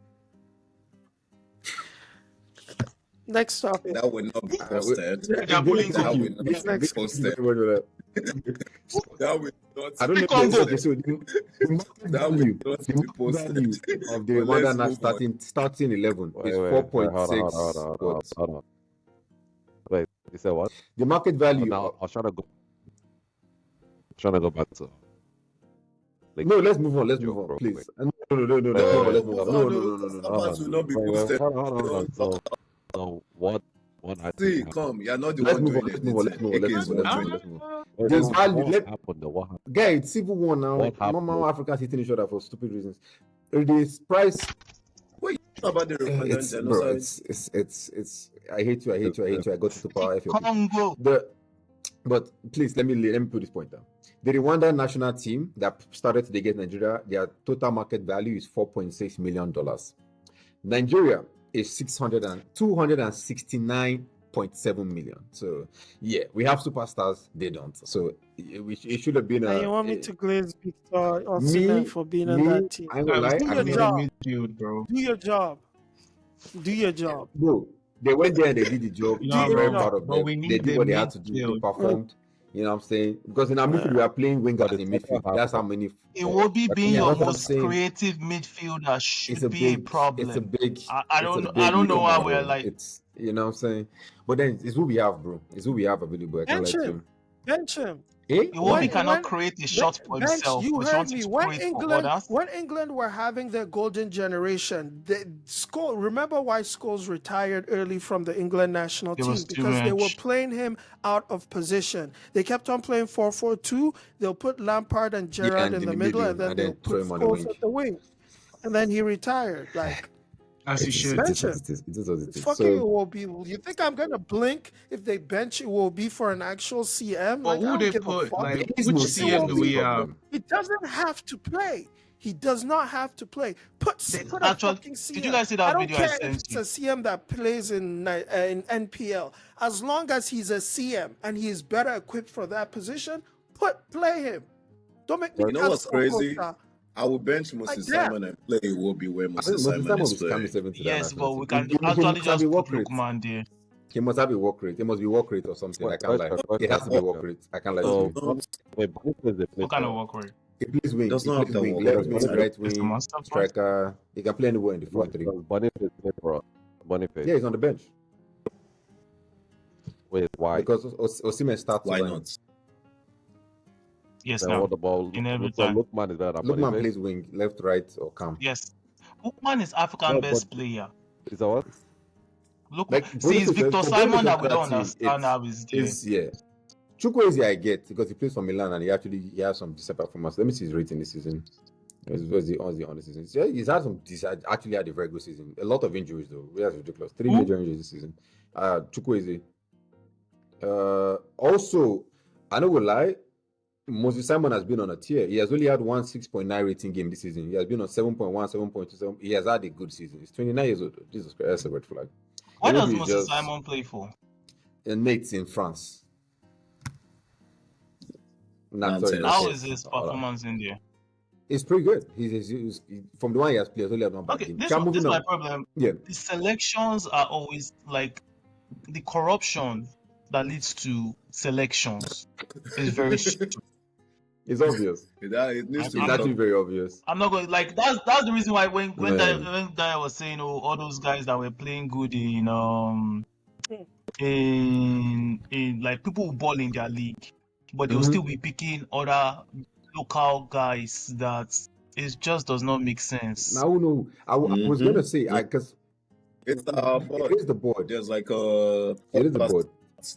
Next topic. That will not be posted. They're bullying That Congo. will not be posted. That will not I don't be know. Congo. Okay, so the market That will value, not the be market posted. value of the But let's Rwanda now move on. starting 11 is Wait, 4.6. hold on. Wait, you said what? The market value. Now I was trying to go back to. Like, No, let's move on. Let's joke move on, real please. quick. No. Let's move on. No. Some parts will not be posted. Hold on. So what I See, think come. You're not the Let's one move on. doing Let's it. move on. Let's move on. AK is not doing it. Let's move on. happened. There's value. What happened though? What happened? Guy, it's Civil War now. What happened? Mama Africans hitting each other for stupid reasons. This price, Wait, about the Rwandan it's bro, genocide? it's. I hate you. I got to power. Congo. But please let me put this point down. The Rwanda national team that started today against Nigeria, their total market value is $4.6 million. Nigeria is 269.7 million. So yeah, we have superstars, they don't. So it should have been And you want me to glaze Victor Osimhen for being on that team? I ain't gonna lie. Do I your don't know. job. Midfield, bro. Do your job. Do your job. Bro, they went there and they did the job. Yeah, I'm very bro, proud of but them. we They need did the what they had to do. They midfield. performed. You know what I'm saying? Because in our midfield, we are playing wingers in midfield. That's how many. Iwobi being Yeah, your that's what I'm most saying. creative midfielder should It's a be a big problem. It's a big. I don't know why we're like. It's you know what I'm saying. But then it's who we have, bro. It's who we have available. I can't lie to you. Bench him. Eh? Iwobi cannot create a shot for Bench, himself. you But he heard wants me. to When create for others. England were having their golden generation, remember why Scholes retired early from the England national It team? was too Because they were much. playing him out of position. They kept on playing 4-4-2. They'll put Lampard and Gerrard and in the middle, and then they'll throw put him on the Scholes wing. at the wing. And then he retired. Like, As you It is, should. it is Bench what him. it is. It is what it It's is. fucking So will be. You think I'm gonna blink if they bench it will be for an actual CM? But Like I who don't they give a put? fuck. there Like, is which no CM CM. do Is the we have? problem. He doesn't have to play. He does not have to play. Put They a actually. fucking Did you CM. guys see I that don't video I care if sent it's you? a CM that plays in NPL. As long as he's a CM and he is better equipped for that position, play him. Don't make me You know ask what's crazy? Costa. I would bench Like Moses damn. Simon and play Iwobi where I think Moses Moses Simon Simon is can be playing. 7 to that Yes, national but we team. can He actually must have a just work put rate. Lookman there. He must have a work rate. It must be work rate or something. I can't lie. It has to be work rate. I can't lie to So, you. wait, Boniface they play What kind of for. work rate? He plays wing. Does He not have plays the wing. work Left rate. wing, I right It's the wing, monster for us. striker. He can play anywhere in the front three. Boniface play for us. Boniface. Yeah, he's on the bench Wait, why? because Osimhen starts Why over him. not? Yes, Then now. what about In every so time. Lookman is better than Lookman Boniface? plays wing, left, right, or cam. Yes. Lookman is African No, best but player. is that what? Look, Like see, it's Boniface, Victor for Simon Boniface that we that don't team, understand how he's there. is yeah. Chukwueze I get because he plays for Milan and he has some decent performance. Let me see his rating this season. What's the on the season? Yeah, he's had some actually had a very good season. A lot of injuries though. That's ridiculous. 3 Who? major injuries this season. Chukwueze. Also, I know we'll lie. Moses Simon has been on a tear. He has only had one 6.9 rating game this season. He has been on 7.1, 7.27. He has had a good season. He's 29 years old. Jesus Christ, that's a red flag. Why does Maybe it's Moses just Simon play for? Nate's in France. Nantes. How is his performance in there? It's pretty good. He's from the one he has played, only had one bad Okay, game. this Okay, is moving my on. problem. Yeah. The selections are always like the corruption that leads to selections is very stupid. It's obvious. It needs to It's be actually very obvious. I'm not going like that's the reason why when Man. Daya was saying all those guys that were playing good in like people who ball in their league, but they'll Mhm. still be picking other local guys that it just does not make sense. Now, no, I was gonna say because It's the board. it is the board. There's like It is the board.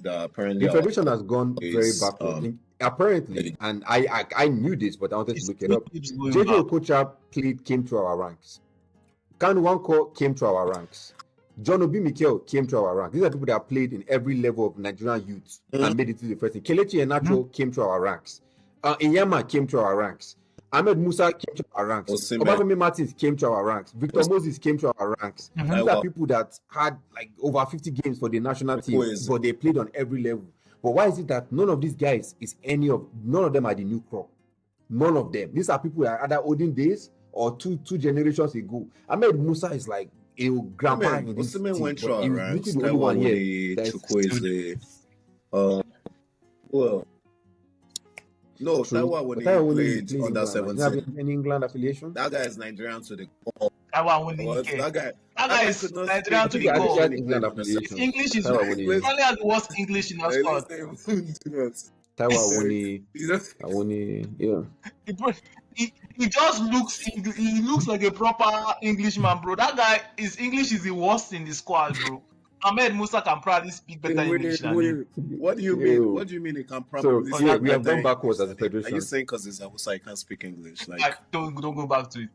that apparently The federation has gone very is, backward. Apparently, and I knew this, but I wanted to look it up. Keeps going JJ back. Okocha came to our ranks. Kan Wanko came to our ranks. John Obi Mikel came to our ranks. These are people that played in every level of Nigerian youth and made it to the first team. Kelechi Enacho came to our ranks. Inyama came to our ranks. Ahmed Musa came to our ranks. Osimhen. Obafemi Martins came to our ranks. Victor Moses came to our ranks. Mhm. These are people that had like over 50 games for the national team, but they played on every level. But why is it that none of these guys none of them are the new crop? None of them. These are people that are either olden days or two generations ago. Ahmed Musa is like a grandpa in this team, Osimhen went through but our he was ranks. literally the only one here. Chukwueze. Well, no, Taiwa when he played under England. 17. Does he have any England affiliation? That guy is Nigerian to the core. That guy is could not Nigerian speak to the I think he core. has England affiliation. His English is Taiwo Awoniyi. probably has the worst English in our squad. Taiwo Awoniyi. Awoniyi, yeah. He just he looks like a proper Englishman, bro. That guy, his English is the worst in the squad, bro. Ahmed Musa can probably speak better English than him. What do you mean? What do you mean he can probably So, speak we have better gone backwards as a English than him? federation. Are you saying because he's Hausa he can't speak English? Like, don't go back to it.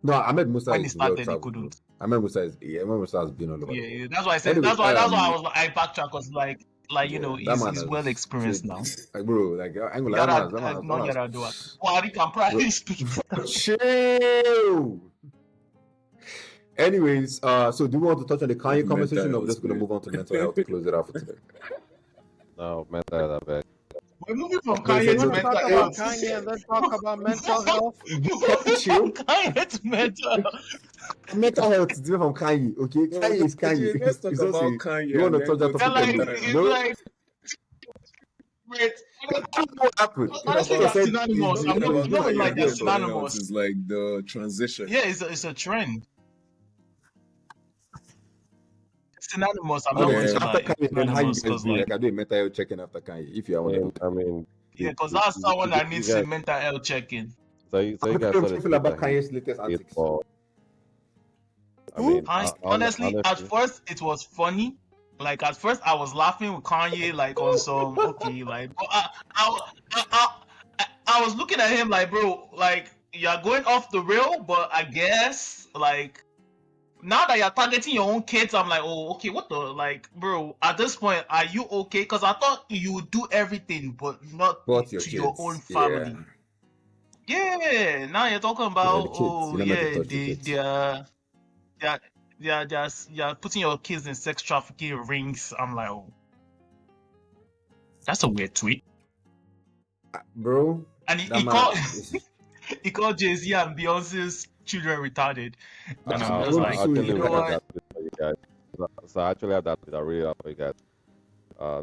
No, Ahmed Musa When he is started, well he traveled. couldn't. Ahmed Musa has been all over. Yeah, that's why I said. Anyway, that's why I backtrack because like you know that man he's has well experienced now. Like, bro, like I'm gonna lie, that man has Buhari can probably speak. chill. Anyways, so do you want to touch on the Kanye conversation, or we're just gonna move on to mental health to close it out for today? No, mental health, I beg. We're moving from Kanye Kanye to to Let's mental talk health. about Kanye and let's talk about mental health. Chill. Kanye to mental health. Mental health is different from Kanye. Okay, Kanye is Kanye. Let's talk It's about also- Kanye. You want to touch that They're topic? like, or it's no? like, wait, What happened? honestly, Like I that's said, synonymous. it's- I'm it's not been like years, that's synonymous. It's like the transition. Yeah, it's a trend. Synonymous. I'm not Okay, going to after lie. Kanye, then how you Synonymous, guys 'cause, do? like, Like I do a mental health check-in after Kanye, if you want to. I mean, yeah, because that's someone that needs a mental health check-in. So you How guys do saw you the feel about tweet that he Kanye's latest did antics? for. I mean, Honestly, at first it was funny. Like at first I was laughing with Kanye, like on some okay, like but I was looking at him like, bro, like you're going off the rail, but I guess like now that you're targeting your own kids, I'm like, oh, okay, what the like, bro? At this point, are you okay? Because I thought you would do everything, but not But your to your own kids, yeah, family. Yeah, now you're talking yeah, about, the kids. oh You're not meant to yeah, touch the kids. they're you're putting your kids in sex trafficking rings. I'm like, oh, that's a weird tweet. Bro, And that man, he called Jay-Z and Beyonce's children retarded. And I'm I, just bro, I like, so you actually know really have what? that tweet for you guys. So I actually have that tweet. I really have for you guys.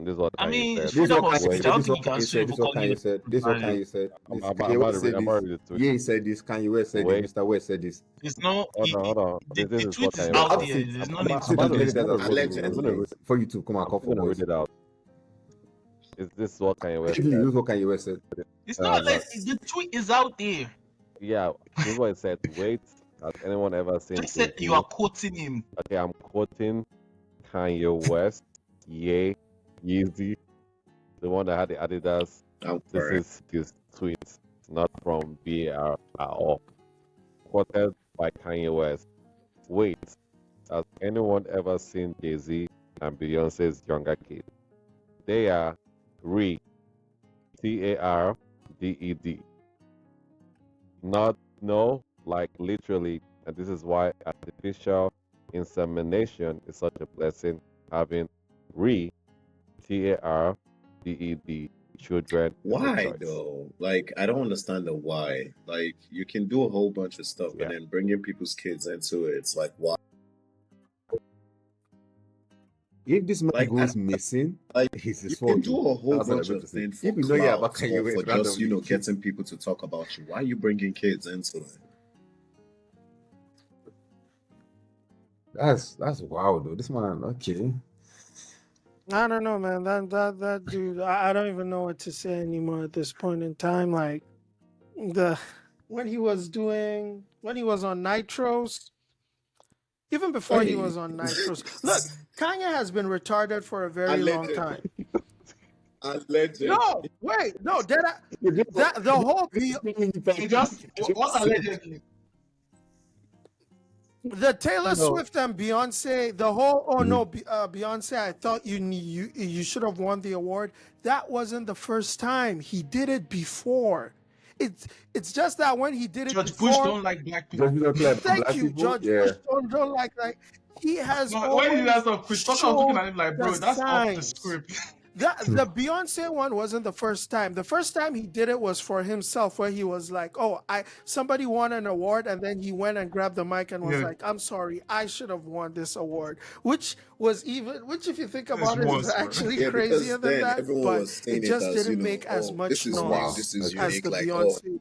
This is what I Kanye mean, it's said. this is freedom what of Kanye Wait, speech. I said. don't This is think what you can Kanye sue him said. for This is what calling Kanye them said. This is what retarded. Kanye said. I'm, This I'm, Kanye I'm about West to said read. I'm about this. to read the tweet. Ye said this. Kanye West said this. Wait, Mr. West said this. There's no hold on. the This is what tweet is Kanye No, West out said. ask there. it. There's no I'm, need I'm to Sit about and to let read. it I'm as gonna as read. possible for I'm you. gonna read. For you too. Come on, come I'm gonna read boys. it out. Is this what Kanye West This said? is what Kanye West said. it's Uh, not no, like the tweet is out there. yeah, this is what it said. Wait, has anyone ever seen Just said you Jay-Z? are quoting him. Okay, I'm quoting Kanye West. Ye, Yeezy, the one that had the Adidas. I'm This correct. is his tweet, not from V.A.R. at all. Quoted by Kanye West. Wait, has anyone ever seen Jay-Z and Beyonce's younger kid? They are TARDED. Not no, like literally, and this is why artificial insemination is such a blessing. Having TARDED children is a Why choice. though? Like, I don't understand the why. Like, you can do a whole bunch of stuff, Yeah. and then bringing people's kids into it, it's like, why? If this man Like, goes missing, like he's you his can fault. do a whole That's what I'm bunch going of to say. things for If you know you're about clout Kanye or for West just, randomly, getting people to talk about you. Why are you bringing kids into it? that's wild though. This man, okay. I don't know, man. That dude, I don't even know what to say anymore at this point in time. Like when he was on Nitros, even before he Hey, was on Nitros. Look, Kanye has been retarded for a very long time. alleged. No, wait, no, that the whole He just what allegedly. the Taylor No. Swift and Beyonce, the whole Beyonce, I thought you should have won the award. That wasn't the first time. He did it before. It's just that when he did it George Bush before, don't like black people. Just because black thank you, people, George yeah. Bush don't like he has No, when he always last of Chris Tucker was looking showed at him like, the bro, that's off the signs. script. The Beyonce one wasn't the first time. The first time he did it was for himself, where he was like, "Oh, somebody won an award," and then he went and grabbed the mic and was Yeah. like, "I'm sorry, I should have won this award," which if you think It's about it, worse, is bro. actually Yeah, because crazier than then that. everyone But was saying it it just as, didn't make as oh, much this is Oh, new, wow. noise this is Okay. as unique, the like, Beyonce.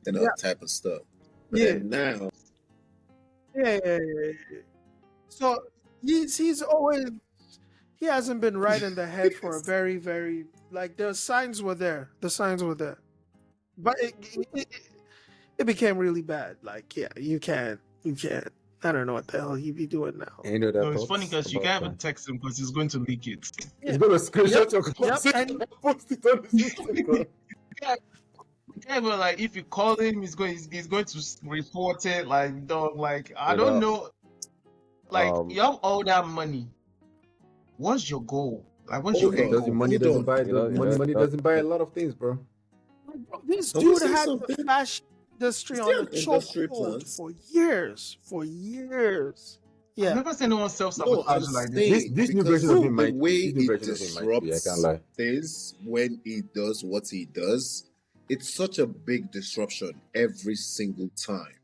and Yeah, type of stuff. But yeah, then now, yeah. So he's always he hasn't been right in the head for a very, very like the signs were there. The signs were there. But it became really bad. Like, yeah, you can't. I don't know what the hell he be doing now. Any other No, it's funny thoughts because you about can't that? even text him because he's going to leak it. He's gonna screenshot your Yep, conversation and and post it on his Instagram. Yeah, but like if you call him, he's going to report it. Like dog, like I You don't know, know. Like you have all that money. What's your goal? Like what's your hold It end on, doesn't goal? money hold doesn't on. buy you know, you know, money you know, doesn't buy a lot of things, bro. this Can we dude say had something? the fashion industry Is on there a an industry chokehold plan? for years. I've Yeah. never seen anyone No, I'm self-sabotage like this. saying This new because version of him the might be. way This new he version of him might be. I can't disrupts lie. things when he does what he does, it's such a big disruption every single time.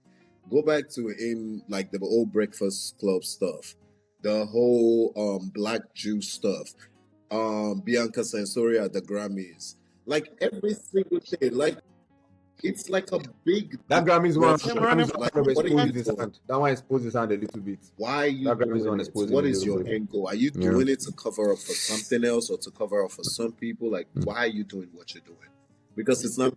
Go back to him, like the old Breakfast Club stuff, the whole Black Jew stuff, Bianca Sensoria at the Grammys, like every single thing, like it's like a big That Grammys one, Him disruption. running Grammys for Like, one what are exposed you his doing? hand. That one exposed his hand a little bit. Why are you That Grammys one doing it? exposed him What a is little your bit. end goal? Are you Yeah. doing it to cover up for something else or to cover up for some people? Like, why are you doing what you're doing? Because it's not.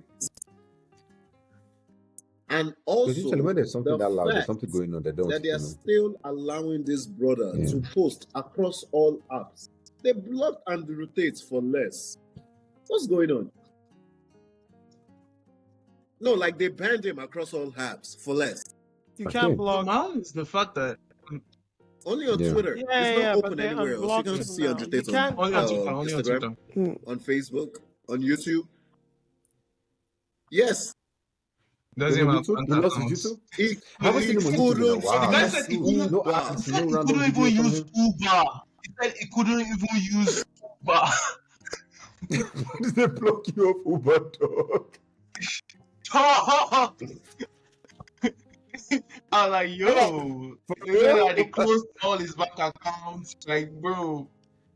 And Because usually also, when there's something the that loud, there's fact something going on. They don't, that they are still allowing this brother Yeah. to post across all apps. They block and rotate for less. What's going on? No, like they banned him across all apps for less. You Okay. can't So block. now is the fact that Only on Yeah. Twitter. Yeah, It's not yeah, but open they anywhere else. You unblocked can him see now. Andrew You Tate can't. only on Twitter, only on Instagram, Twitter. on Facebook, on YouTube. Yes, Doesn't Even even have YouTube? He bank lost his accounts. YouTube? he, I haven't seen he him on YouTube in a couldn't The while. guy That's said he true. couldn't. No Uber. ads, He no said he random couldn't even videos from use him. Uber. He said he couldn't even use Uber. Why did they block you off Uber, dog? I'm like, yo, For you know, real? like they closed all his bank accounts. Like, bro,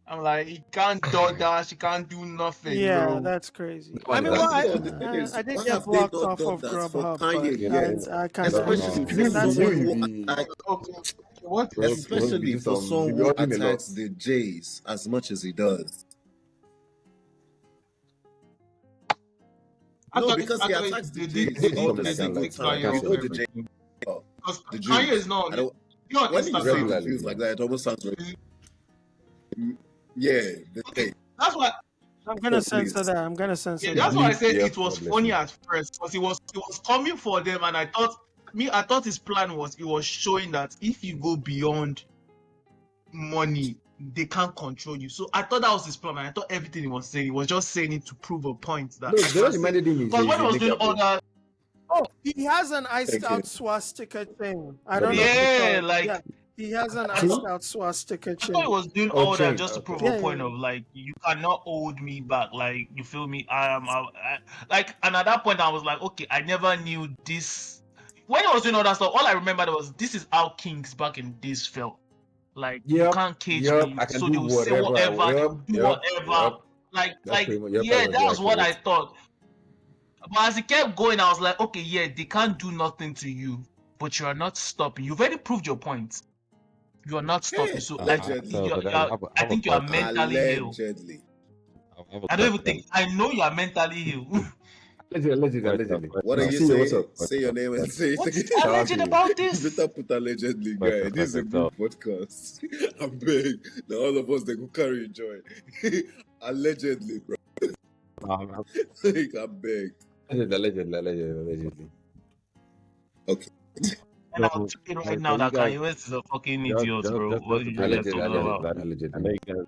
I'm like, he can't DoorDash, he can't do nothing, Yeah, bro. that's crazy. Come I on, mean, that's well, it. No, the thing is, I did why get have they blocked not off done of that for Grubhub, but Kanye Yeah, yet? I kind of Especially You, for that's you, it. someone you who be, attack, Okay, what? bro, especially you do for some, someone you be who ordering a lot. attacks the Jays as much as he does. No, because he attacks the Jays all the Something I can't single like, bro. I time. can't You know the celebrate. Jays, Because the Kanye is Jews. not I don't. you on When you say Instagram. the Regularly, Jews like man. that, it almost sounds like yeah, the Jays. That's why. I'm gonna So please, censor that. I'm gonna censor Yeah, that. that's why I said Yep, it was God bless funny you. at first because he was coming for them, and I thought his plan was he was showing that if you go beyond money, they can't control you. So I thought that was his plan, and I thought everything he was saying, he was just saying it to prove a point that No, I they can just say. reminded him Because when he's he a was doing nigga, all bro. that, Oh, he has an iced thank you. out swastika thing. I God don't know bless if you. you saw yeah, it. like Yeah, he has an I iced thought True? out swastika I thought he chain. was doing Oh, all that chain. just to Okay. prove a Yeah, point yeah. of like you cannot hold me back. Like you feel me? Like, and at that point I was like, okay, I never knew this. When I was doing all that stuff, all I remembered was this is how kings back in this felt. Like you Yep. can't cage Yep. me, I can so do they will say whatever I whatever, want. they Yep. will do Yep. whatever. Yep. That's Like pretty much, yep, yeah, that's that's what I accurate. thought. But as it kept going, I was like, okay, yeah, they can't do nothing to you, but you are not stopping. You've already proved your point. You are not stopping. Hey, So allegedly, So guys, I I have a think you are question. mentally ill. allegedly. I have a I don't even question. think I know you are mentally ill. Allegedly. What are You you see, what's saying? up? Say your name and say it What's again. Shout out alleged to you. about You this? better put allegedly, guy. This is a So good podcast. I beg. Now all of us they go carry joy. Allegedly, bro. I'm I beg. Allegedly. Okay. And I'll so, tell you right so now you that guys Kanye West is a fucking idiot, bro. What just to you bring guys it to talking light, about? like, I know Allegedly. you guys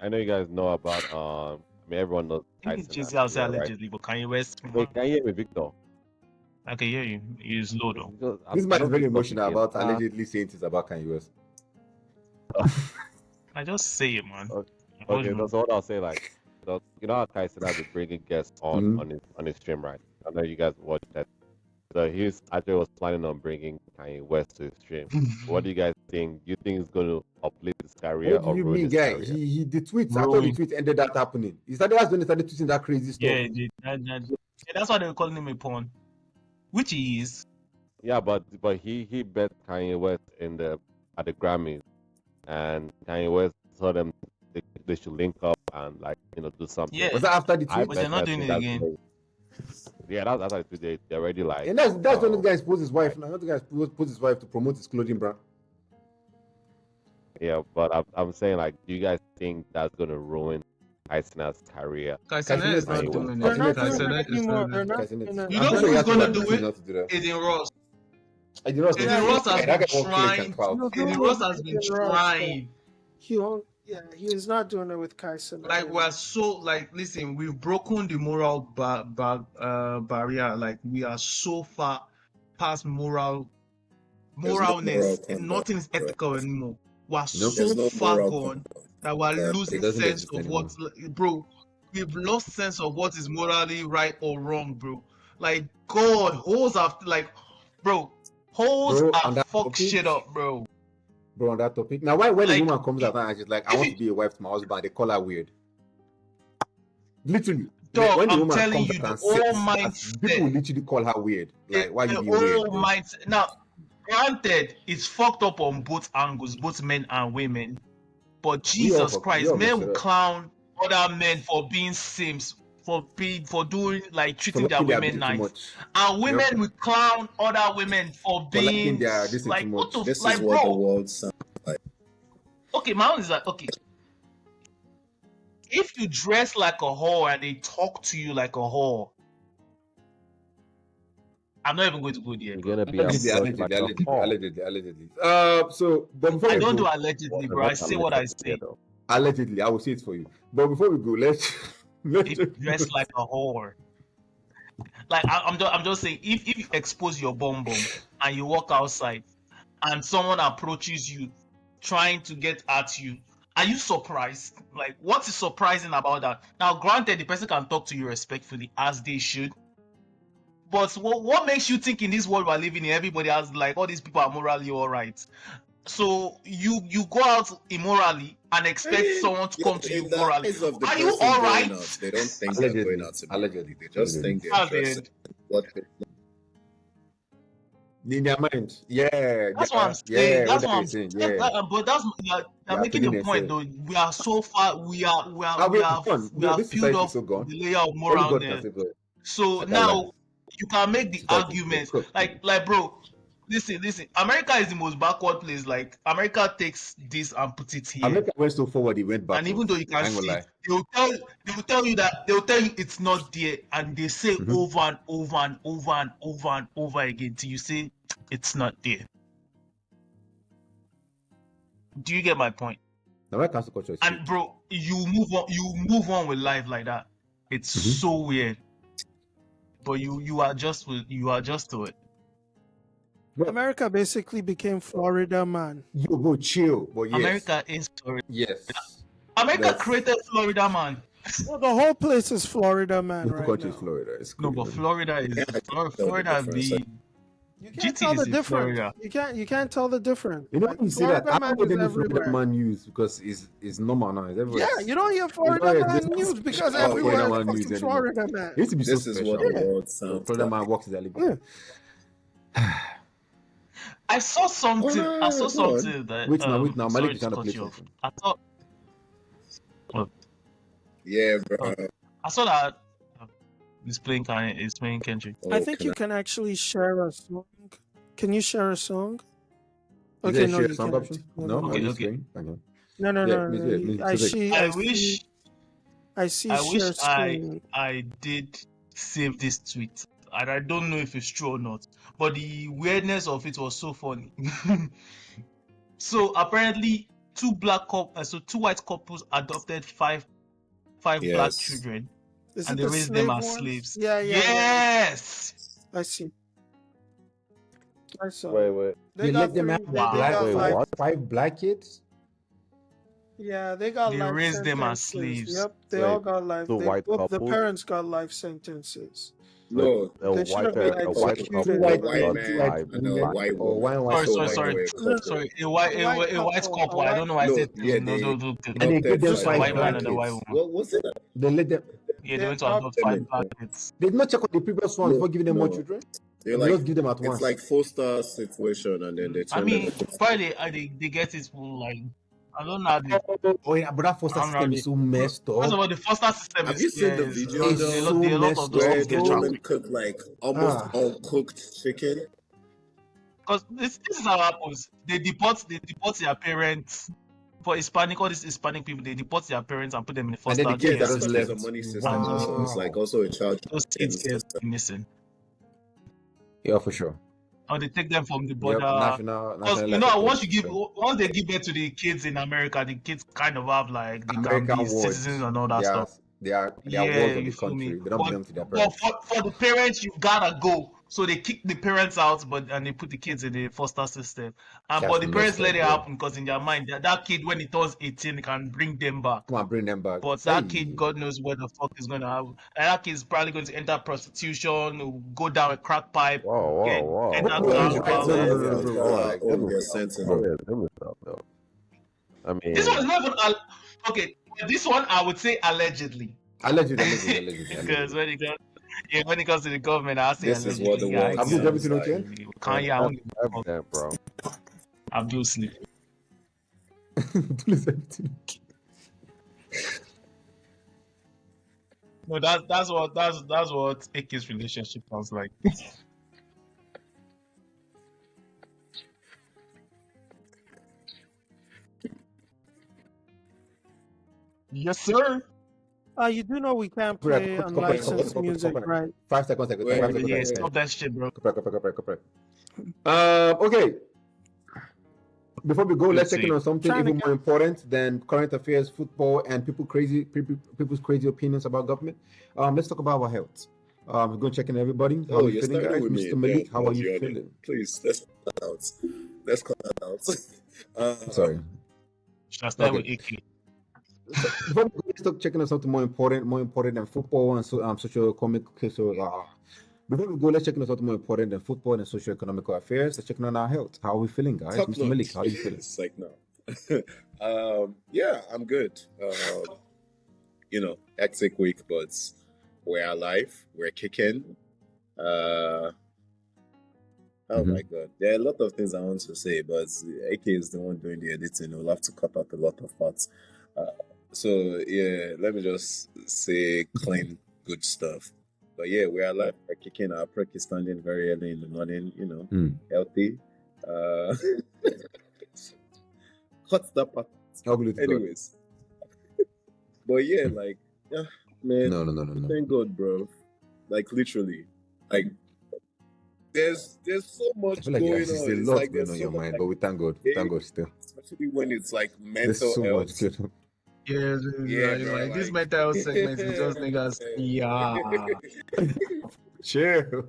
I know you guys know about I mean everyone knows I think Tyson Jay-Z, I'll say Fury, right? allegedly, but Kanye West, come Wait, on. can you hear me, Victor? I can hear you. He's low though. This I man is don't very Victor emotional speaking. about allegedly saying things about Kanye West. I just say it, man. Okay, so what I'll say, like, so, you know how Tyson has been bringing guests on Mhm. on his stream, right? I know you guys watched that. So he's actually was planning on bringing Kanye West to his stream. What do you guys think? Do you think it's going to uplift his career What do or you ruin mean, his guy? career? He the tweets. I thought the Ruin. tweet ended that happening. That's when he started tweeting that crazy stuff. Yeah, that's why they're calling him a pawn, which he is. Yeah, but he bet Kanye West in the at the Grammys, and Kanye West told them they should link up and like do something. Yeah, Was that after the I tweet? but they're not doing personally it think again. that's like they already like And that's when the um guy exposed his wife. like, Now the guy exposed his wife to promote his clothing brand. yeah, but I'm saying like, do you guys think that's gonna ruin Tyson's career? Kaisene is not Kanye doing West. They're it. not doing Kaisene it Kaisene is anymore. not. They're not Kaisene. doing it. You I'm know pretty sure he who's has to gonna like do choose it? not to do that. Aiden Ross. Aiden Ross Aiden is Ross has that been guy wants clicks and trying. clout. Aiden Ross has been trying. He won't. Yeah, he is not doing it with Kaisen. Like we're so like, listen, we've broken the moral barrier. Like we are so far past There's no moral moralness. conduct, Nothing is bro. ethical anymore. We're Nope. so There's no far moral gone conduct. that we're Sorry. It losing doesn't sense exist of anymore. bro. We've lost sense of what is morally right or wrong, bro. Like God, hoes are like, bro, hoes Bro, are on that fuck topic, shit up, bro. bro, on that topic. Now, why when a Like woman comes out and she's like, I if want you, to be a wife to my husband, they call her weird. Literally. dog, When the I'm woman telling comes you, out the and whole says that, people mindset. literally call her weird. Like, why you The being weird, whole bro? mindset. Now, granted, it's fucked up on both angles, both men and women. But Jesus We Christ, all men mess will it up. clown other men for being sims, for doing like For treating their liking their women beauty too nice, much. and Yep. women will clown other women for For liking being their this thing too like what much. the This is like, what the bro. world sounds like. Okay, my own is like, okay, if you dress like a whore and they talk to you like a whore, I'm not even going to go there, You're bro. gonna be Allegedly, approached allegedly, like a allegedly, hawk. allegedly, allegedly. So, but before I we don't do go, allegedly, Well, bro. I that's say what I allegedly say. though. allegedly, I will say it for you. But before we go, let's let's If check. you dress like a whore, like I'm just saying, if you expose your bum bum and you walk outside and someone approaches you trying to get at you, are you surprised? Like, what is surprising about that? Now, granted, the person can talk to you respectfully, as they should. But what makes you think in this world we're living in, everybody has like all these people are morally all right? So you go out immorally and I expect mean, someone to yeah, come to you in the morally. eyes of the Are you person all going right? out, they don't think they're going Allegedly, out immorally. allegedly, They just allegedly. think they're At the dressing end. what they In their mind, That's what I'm saying. yeah, what That's what they're I'm saying, saying. yeah, But that's you're yeah, making feeling the point themselves. though. We are so far. Ah, We we're have gone. we have This peeled society is off so gone. the layer of Only God can moralness. save us. So I can't lie. now you can make the Society is so argument, cooked. like bro. Listen. America is the most backward place. Like America takes this and puts it here. America went so forward, he went And even though backwards. you can I ain't gonna see it, lie. they will tell you that they'll tell you it's not there, and they say Mm-hmm. over and over and over and over and over again till you say it's not there. Do you get my point? American culture is And fake. bro, you move on with life like that. It's Mm-hmm. so weird. But you adjust to it. Bro, America basically became Florida, man. you go chill, but yes, America is Florida. yes, America that's created Florida, man. Well, the whole place is Florida, man, the whole right country is now. Florida. It's No, crazy. but Florida you is can't actually tell the Florida. difference. The You can't GT tell the is in difference. Florida. You can't tell the difference. You know Like when you say that, Florida I man don't heard is any Florida everywhere. man news because it's normal now. It's everywhere. Yeah, you don't hear You don't Florida hear man there's no news because special Oh Florida everywhere is yeah, man news fucking anymore. Florida man. It used to be so this is what the special. Yeah, world The sounds Florida man like. walks his alley. yeah. I saw Oh something. I saw no, go on. something that Wait now. Malik sorry is to trying to play cut you off. something. I thought Yeah, uh, bro. I saw that is playing Kendrick. I Oh, think can you I? can actually share a song. Can you share a song? Is there Okay, a no, share you song can't. option? Never No, on Okay, mind. this okay. screen. Okay. No, no, Yeah, no, please, no. yeah, please, I music. see. I wish I see I wish share screen. I did save this tweet. And I don't know if it's true or not. But the weirdness of it was so funny. So apparently two white couples adopted five black Yes. children Is and it they the raised them slave as ones? slaves. Yeah, yeah, yeah. Yes. I see. I saw Wait, it. wait, They They let got them three. have They Wow. got wait. life. What? five black kids. Yeah, they got They life raised them as sentences. slaves. Yep, they all Wait, got life. two They white both the couples. parents got life sentences. So No, They should have been a wait. white So Two executed couple white for white men, got that. two man white five and a women, black white or woman. one white Sorry, So sorry, like couple. they sorry. were a couple. Sorry. A white A white couple. A couple. I white. don't know why I No, said yeah, no, they And they gave adopted them Just a five five white man black black and a white kids. kids. woman. What was it? They let them. Yeah, they They went to adopt adopted. Them five in black kids. They did not check on the previous ones No, before giving them more no. children. They're And they like just give them at it's once. like foster situation, and then they I turn them mean, into. probably they get it like I don't know how they Oh yeah, but that foster I don't know how system is they so messed first up. of all the foster system Have is you seen the video It's though, so a lot of messed those where up, kids the get bro. woman trafficked. cooked like almost Ah, uncooked chicken? Because this is how it happens. They deport their parents. For Hispanic, all these Hispanic people, they deport their parents and put them in the and then foster the Yeah, kids care are just that's why there's system. a left. money system And also. It's like Wow. also a child those kids trafficking get system. missing. Yeah, for sure. Or they take them from the Yep, border. Because national you life know, support system. once they give birth to the kids in America, the kids kind of have like they can American be citizens wards. and all that They stuff. are they are Yeah, wards of the you feel me? country. They don't belong to their But parents. for the parents, you gotta go. So they kick the parents out, and they put the kids in the foster system. And but That's the parents messed let up, it bro. happen because in their mind that kid when he turns 18 can bring them back. Come on, bring them back. But that kid, Hey. God knows where the fuck is gonna have. And that kid's probably going to enter prostitution, go down a crack pipe, Whoa, whoa, get whoa. that No, Well, it gang depends no, on no, violence. no, how no, no, young no. or Oh, how old they're sent to. How is that though? I This one is mean, not even okay. This one I would say allegedly. Because Allegedly. when it comes to the government, I say This is what the allegedly. Yeah, world Abdul, is sounds everything like. okay? Kanye, I that's don't give a fuck. evident, bro. Abdul sleep. Abdul, is everything okay? No, that's what AK's relationship sounds like. Yes, sir. You do know we can't Copyright, play copyright, unlicensed music, right? 5 seconds. Wait, 5 seconds. Yeah, wait. stop that shit, bro. Copyright. Okay. Before we go, Good let's check in save. on something Trying to even more important than current affairs, football, and people's crazy opinions about government. Let's talk about our health. We're going to check in everybody. How Oh, are you you're feeling, starting guys? with me Mr. again. Malik, how are you Jordan. feeling? Please, let's cut that out. Let's cut that out. Sorry. Should I start Okay. with AK? So before we go, let's start checking on something more important than football and socio-economic. Before we go, let's check on something more important than football and socio-economic affairs. Let's check on our health. How are we feeling, guys? Top Mr. notch. Malik, how are you feeling? It's like no. Yeah, I'm good. Hectic week, but we're alive. We're kicking. Oh my God, there are a lot of things I want to say, but AK is the one doing the editing. We'll have to cut out a lot of parts. So yeah, let me just say clean, good stuff. But yeah, we're alive. We're kicking. Our prep is standing very early in the morning. Healthy. Cut that part. Ugly to God. Anyways, but yeah, man. No. Thank God, bro. Like literally, like there's so I much feel like going there's on. a It's lot like going there's on in so your much mind, like but we thank God. We thank God still. especially when it's like There's mental so health. much going on. Yeah, bro, this like- mental health segment is just niggas. Yeah. Chill.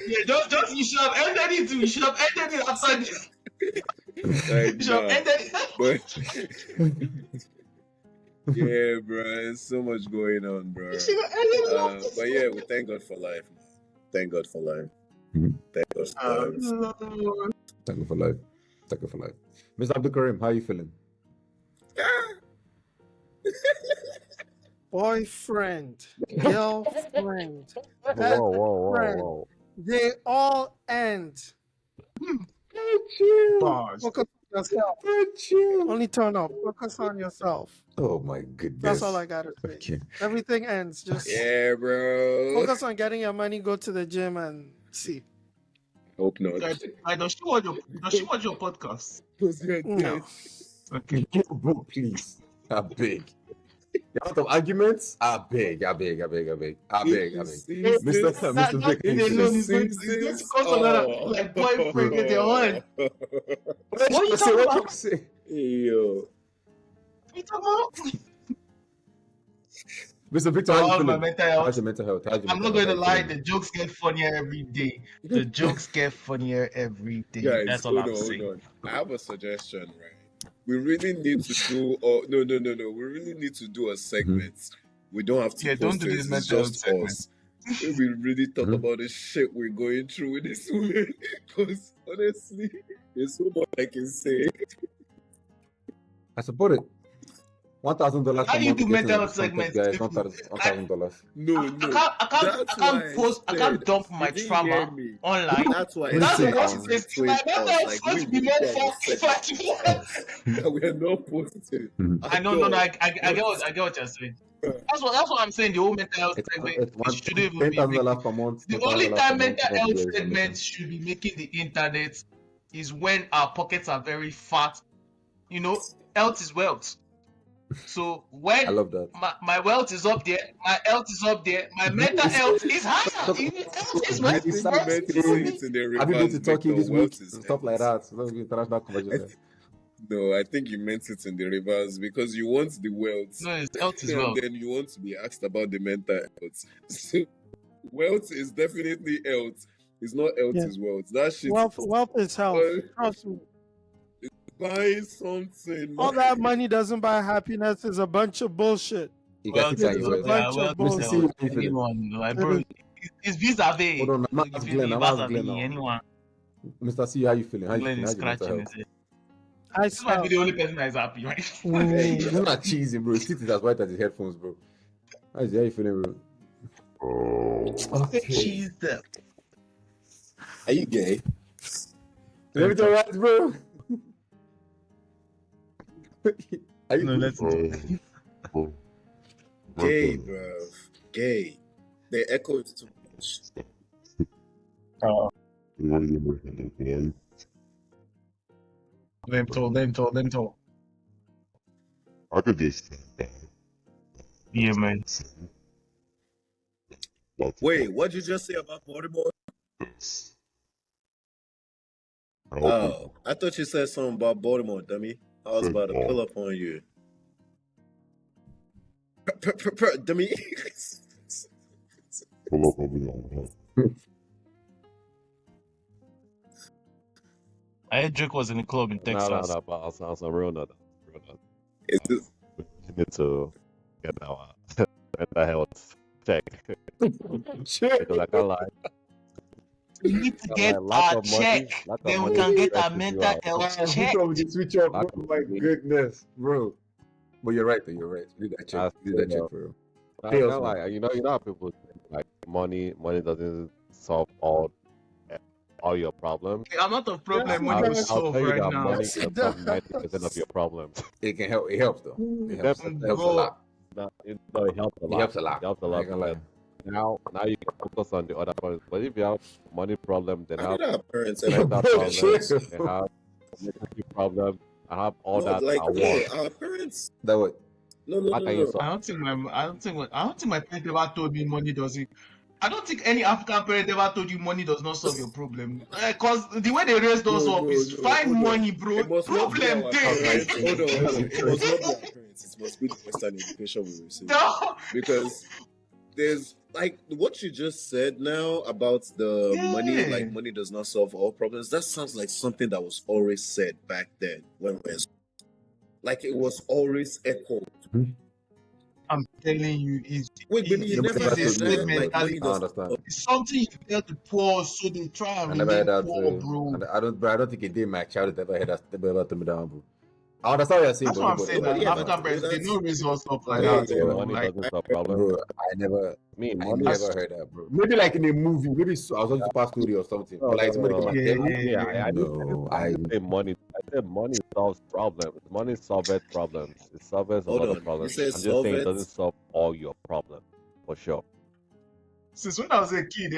Yeah, just you should have ended it. You should have ended it after this. Like, You should have nah. ended it. But yeah, bro, there's so much going on, bro. You should have ended it after But yeah, we thank God for life. Thank God for life. Mhm. Thank God for life. Thank you for life. Thank you for life. Mr. Abdul Karim, how are you feeling? Boyfriend, girlfriend, best Whoa. friend. They all end. Bars. Focus on yourself. Only turn up. Focus on yourself. Oh my goodness. That's all I gotta say. Okay. Everything ends. Just Yeah, bro. focus on getting your money. Go to the gym and see. Hope not. Does she watch your podcast? No. Okay. Bro, please. I beg. The amount of arguments? I beg. Mr. Vic, It's because of that, like boyfriend get your own. What you talking about? Yo. What you talking about? Mr. Victor, how you How's my feeling? mental How's health? your mental health? I'm not going to lie, the jokes get funnier every day. The jokes get funnier every day. Guys, That's all I'm hold saying. on. I have a suggestion, right? We really need to do no. We really need to do a segment. We don't have to Yeah, don't post do it. this It's mental health just segment. us. We really talk about the shit we're going through with this woman. Because honestly, there's so much I can say. I support it. $1,000 How per you month do to get mental in health the content, segments? guys. $1,000. No. I can't dump my trauma online. That's why That's said what on it is. between My mental us, health is like supposed to be we more have a fun if I do. that we are not posting. I know, I get what you're saying. That's what I'm saying. The whole mental health segment it shouldn't even be $10,000 making. per month. The only time mental not health get information. segment should be making the internet is when our pockets are very fat. Health is wealth. So I when love that. my wealth is up there, my health is up there, my mental health is higher. Health is I wealth. think you Wealth meant is to say money. it in the Have you been reverse, to Turkey Victor. this week? Wealth is Stuff like health. that. Let's be international conversation. No, I think you meant it in the reverse because you want the wealth. No, health is And wealth. then you want to be asked about the mental health. So, wealth is definitely health. It's not health Yeah. is wealth. That shit Wealth is health. Trust me. buying something. All that money doesn't buy happiness is a bunch of bullshit. You guys Wealth think It's is I a will. bunch of wealth Mr. is C, bullshit. how you feeling? anyone. Like, bro, it's vis-a-vis. Hold on, I'm It's asking really Glenn. I'm asking vis-a-vis Glenn now. anyone. Mr. C, how you feeling? How you Glenn feeling? is How's your mental scratching health? his head. I This might be sell. the only person that is happy, right? Mm. You're not cheesy, bro. His teeth is as white as his headphones, bro. How you feeling, bro? Okay. She's the Are you gay? Let me right, bro. Are you no, let's Gay, bro. Gay. The echo is too much. them told. I could just Yeah, man. Wait, what'd you just say about Baltimore? Oh, I thought you said something about Baltimore, dummy. I was about to pull up on you. Dummy. I heard Drake was in the club in No, no, Texas. no, but on some real note. Is this We need to get our mental health check. Because I can't lie. We need to Can't get lie. Lack our of money, check. lack of Then we money can get our stresses you mental out. health Who checked. told me to switch up? Lack Oh of my money, goodness, bro. But you're right, though. You're right. You need that check. that's You need that check uh, for real. I Pay us, can't man. lie. You know how people think like money doesn't solve all your problems. The amount of Yes, problem it money will does. I'll solve tell you right that now. money Yes, can it solve 90% of does. your problems. It can help. It helps, though. It helps. Definitely, It helps a Bro, lot. it helps a It lot. helps a lot. It helps a I lot ain't gonna lie. because now you can focus on the other problems. But if you have money problem, then how have did our parents ever mental Bro, prepare problem, us? chill. and have relationship problem, I have all No, that like at once. our parents. That what? How can you solve? I don't think my parent ever told me money doesn't. I don't think any African parent ever told you money does not solve your problem. Because the way they raised us up Bro, is no, find hold on. money, bro. It must not be Problem our How can there. you parents. say Hold on, hold on. That's It must not be crazy. our parents. It must be the Western education we received. No. Because there's like what you just said now about the money, Yeah. like money does not solve all problems. That sounds like something that was always said back then when we were like it was always echoed. I'm telling you, Wait, but you Nobody never ever it's a heard told me slave that, that? bro. Like money mentality. I does understand. It's something you tell the poor, so they try and I never heard remain that. poor, bro. I don't. But I don't think it did. My child ever heard that. Never ever told me that, bro. I understand what you're saying, That's but what I'm saying. nobody nobody That ever ever told African me. well, parents, they that's don't raise us up like So that, hey, you so know. money Like doesn't I solve heard problems. Bro, I Money. never heard that, bro. Maybe like in a movie, maybe I was watching Super Story or something. No, But no, like no, somebody came no. and tell me, Yeah, no, I didn't say money. I said money solves problems. Money solves problems. It solves a hold lot of on. You problems. said I'm just solve saying it it? doesn't solve all your problems, for sure. since when I was a kid,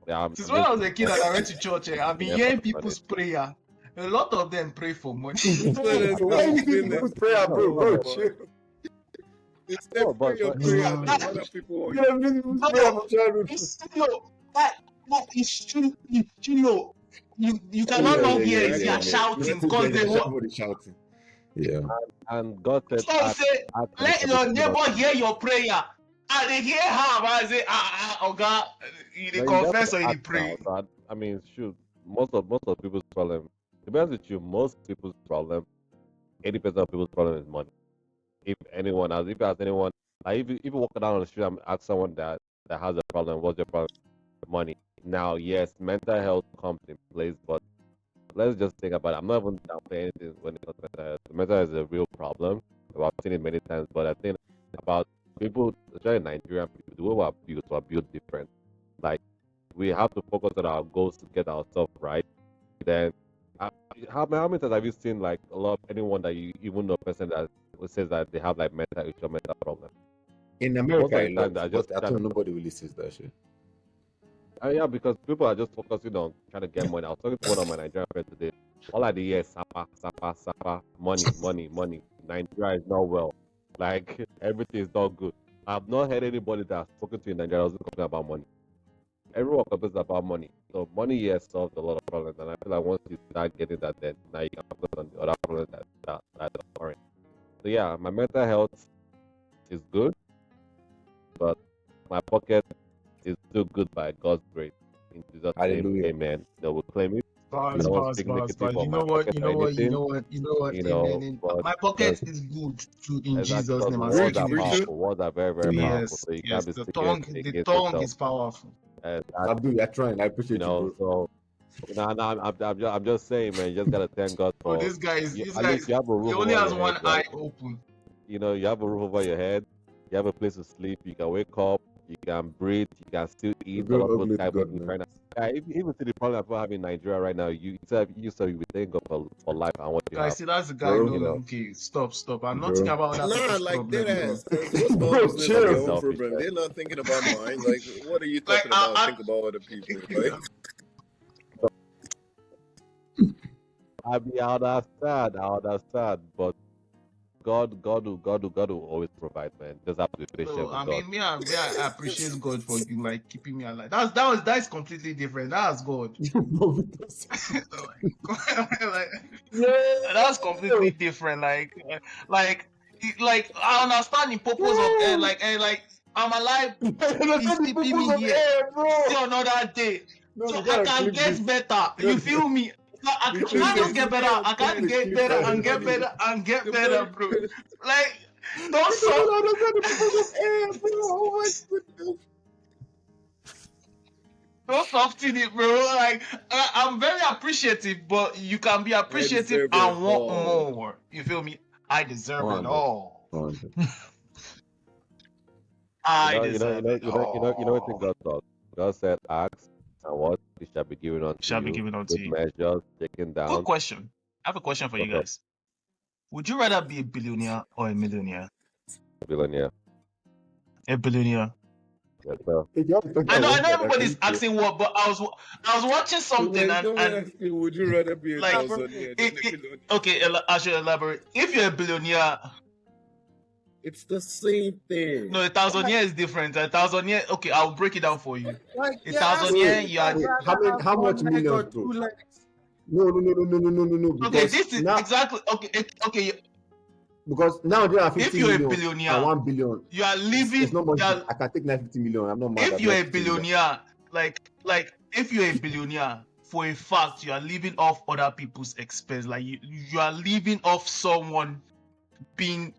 Yeah, since I'm when just I was a kid and I went to church, I've been yeah, hearing on it. people's prayer. A lot of them pray for money. Let us why are know. you giving people's prayer, No, bro? no, Bro, no, chill. They say no, pray your but prayer, Mm. then other people You know, giving people's prayer No, from childhood. it's still that is true. It's true. You Oh, cannot yeah, not yeah, hear yeah, it. yeah, They are yeah, yeah. shouting Yeah, because yeah, they want. somebody shouting. Yeah. and God said, So say, ask and it let shall be your given neighbor unto you. hear your prayer. And they hear how I say, oh God, they Then you just confess or ask they now. pray. So I mean, shoot, most of people's problem. To be honest with you, most people's problem, 80% of people's problem is money. If you ask anyone, like if you walk down on the street and ask someone that has a problem, what's your problem? Money. Now, yes, mental health comes in place, but let's just think about it. I'm not even downplaying anything when it comes to mental health. Mental health is a real problem. I've seen it many times, but I think about people, especially Nigerian people, the way we're built different. Like we have to focus on our goals to get ourselves right. Then, uh, how many times have you seen like a lot of anyone that you even know a person that who says that they have like mental issue, mental problem? In Most America, of a the time, lot, they're just but I trying to. don't know nobody really says that shit. Yeah, because people are just focusing on trying to get money. I was talking to one of my Nigerian friends today. All I did is sapa, sapa, sapa, money, money, money. Nigeria is not well. Like everything is not good. I've not heard anybody that's spoken to in Nigeria who's complaining about money. Everyone complains about money. So money, yes, solves a lot of problems. And I feel like once you start getting that, then now you can focus on the other problems that are occurring. So yeah, my mental health is good, but my pocket is still good by God's grace. In Jesus' name, Hallelujah. amen. They will claim it. I Bars, don't want to bars, speak bars, negative bars. of You my know what? pocket You or know what? You anything, know what? You know what? Amen. but My pocket just is good too in exactly Jesus' because name. I'm words Preach, are speaking it. preacher. powerful. Words are very, very Amen. powerful. Yes, So you yes. can't be The speaking tongue, anything the against tongue yourself. is powerful. And Abdul, you're trying. I appreciate you, bro. so I'm just saying, man, you just gotta thank God Oh, for this at guy least is, you have a he roof only over has your head, one eye right? open. You have a roof over your head, you have a place to sleep, you can wake up, you can breathe, you can still We eat. A go lot of all people glory to can't even God, eat man. right now. Yeah, even see the problem that people have in Nigeria right now, you be thank God for life and what you I have. see that's the guy. Bro, You No, know, okay, stop. I'm not thinking bro, about other Nah, people's like dead problem, bro. ass. Because what's my own bro, business and don't be their chill. own selfish, problem? man. They're not thinking about mine. Like, what are you Like talking about? Think about other people. Like, I understand, but God will always provide, man. Just have to be patient Bro, with I God. mean, I appreciate God for you like keeping me alive. That's completely different. That's God. Like, that's completely different. Like I understand the purpose of air. Like I'm alive. He's keeping me here. See another day, No, so we I gotta can clip get this. better. No, You feel me? I clip can't just this. get better. I can't get better and get better and get better, bro. Like don't You so don't understand the purpose of air, bro. Oh my goodness. don't soften it, bro. Like I'm very appreciative, but you can be I appreciative deserve it and want all. more. You feel me? I deserve it 100. all. 100. I deserve it What thing all. God does? God said, "Ask, and what it shall be given unto Shall be you." given unto Good you. measures, taken Good down. question. I have a question for you Okay, guys. Would you rather be a billionaire or a millionaire? billionaire. A billionaire. Yes, sir. Hey, y'all talking I know about that, can everybody's you say? asking what, but I was watching something Like, and someone asked me, would you rather be a like thousandaire than a it, millionaire? okay, I should elaborate. If you're a billionaire, It's the same thing. no, a thousandaire is different. A thousandaire, okay, I'll break it down for you. Like A you're thousandaire, asking Wait, if you I'd are wait. How rather many? have How much one leg or millions, two bro? legs. No. okay. Because This is now, exactly okay. now there are If 50 you're a million and billionaire, 1 billion. you are It's living. not much. You are, I can take 950 million. I'm not mad if at you're a 950 million. billionaire, like if you're a billionaire, for a fact, you are living off other people's expense. Like you are living off someone being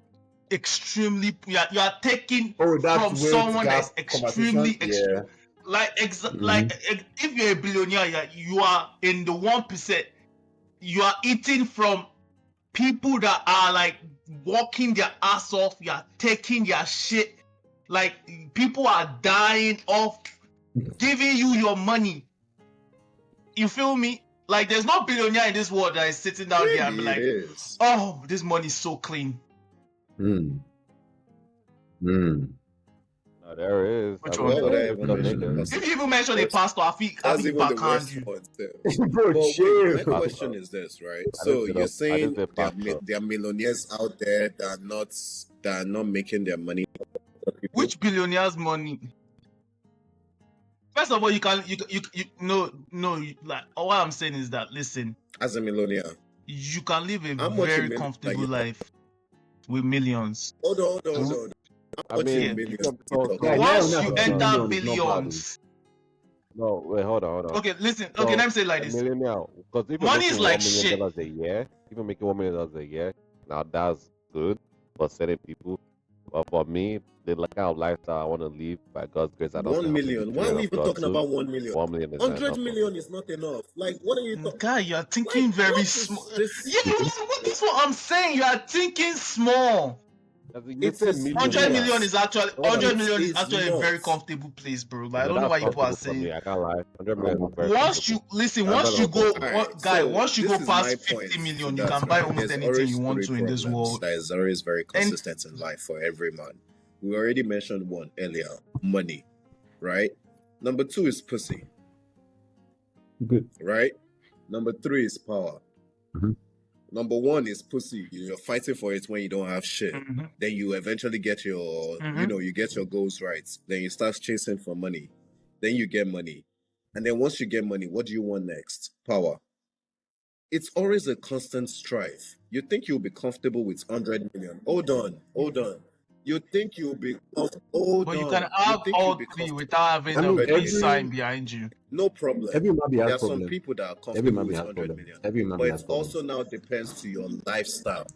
extremely. You are taking Oh, that's from weight someone that is gap conversation. extremely Yeah. like Mhm. if you're a billionaire, you are in the 1%. You are eating from people that are like working their ass off. You are taking their shit. Like people are dying off giving you your money. You feel me? Like there's no billionaire in this world that is sitting down there and be Maybe it like, is. oh, this money is so clean. Mm. Mm. No, there is. Which I've Why one? met would some, I I've even met some mention the niggas. Mm. person? If you even mention a Worst, pastor, I that's think even the backhand worst you. one. Too. Bro, But wait, chill. my Pastor. question is this, right? I didn't So say you're no. I didn't saying say pastor. there are millionaires out there that are not making their money for people? Which billionaire's money? First of all, you no like what I'm saying is that listen, As a millionaire, you can live a how much in very millions are comfortable you talking? life with millions. Hold on. How I much in mean, Yeah. you millions can are you talking? Yeah, now Once now you 50 uh, enter million is not bad. Oh. billions, no, wait, hold on. okay, listen, okay, let So me say it like a this. millionaire, because if you're Money is making like $1 million shit. a year, even making $1 million a year, now that's good for certain people. But for me, the kind of lifestyle I want to live, by God's grace, I don't think 1 I have to be million. Why are children we of even God talking too. about 1 million? 1 million is not 100 enough for me. million is not enough. Like, what are you talking? Guy, you're Like, thinking very what small. is this? Yeah, but that's what I'm saying. You are thinking small. You It said is 100 millionaire. million not. is actually Hold on. 100 It million is is actually a not. very comfortable place, bro. Like, I No, don't know that's why people are comfortable for saying. me. I can't lie. 100 million is very Once you comfortable. listen, I'm once not you gonna go, complain. All right. guy, So once you this go is my past point 50 to million, you that, can buy right? almost There's anything you always want three to in this problems world. that is always very And consistent in life for every man. We already mentioned one earlier: money, right? Number two is pussy, Good. right? Number three is power. Mhm. Number one is pussy. You're fighting for it when you don't have shit. Mhm, Then you eventually get your, mhm. you get your goals right. Then you start chasing for money. Then you get money. And then once you get money, what do you want next? Power. It's always a constant strife. You think you'll be comfortable with 100 million. Hold on. You think you'll be hold But you can on. You have think you'll all be three comfortable without I having a mean, with 100 peace million. sign every behind you. No problem. every man be There has are some problem. people that are Every comfortable man be with has 100 problem. million. Every man But be it has also problems. now depends to your lifestyle.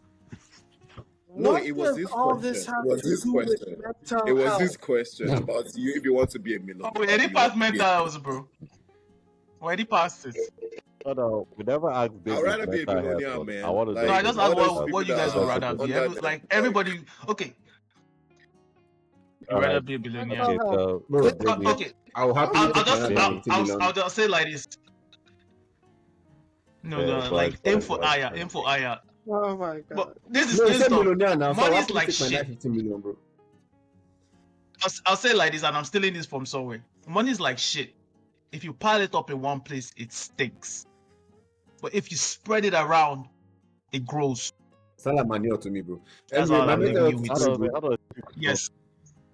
No, What it was does this all question. this It have was to this do with question. It mental was this health? question about you if you want to be a Oh, millionaire. we How do already you want passed to be mental a health, bro. We already passed it. Hold on. We never asked I'd business rather be a mental health. billionaire, But I man. want to No, know I Like just business asked all those mental health. people what you that guys would Because are rather it's be. under them, Like like everybody, okay, you all rather right. be a billionaire. Okay, Mental health. so Bro, David, Okay, I'll how happily do I'll take my just David, 950 million. I'll just say like this. No, yeah, no, go ahead, like go ahead, go ahead. aim for higher. Oh my But god. No, he this is said tough. millionaire now, so I'll Money is happily like take my shit. 950 million, bro. I'll say like this, and I'm stealing this from somewhere. Money is like shit. If you pile it up in one place, it stinks. But if you spread it around, it grows. Salah Manuel to me, bro. That's NBA, all my I'm mental leaving health you is How with. pretty does good. how does Yes.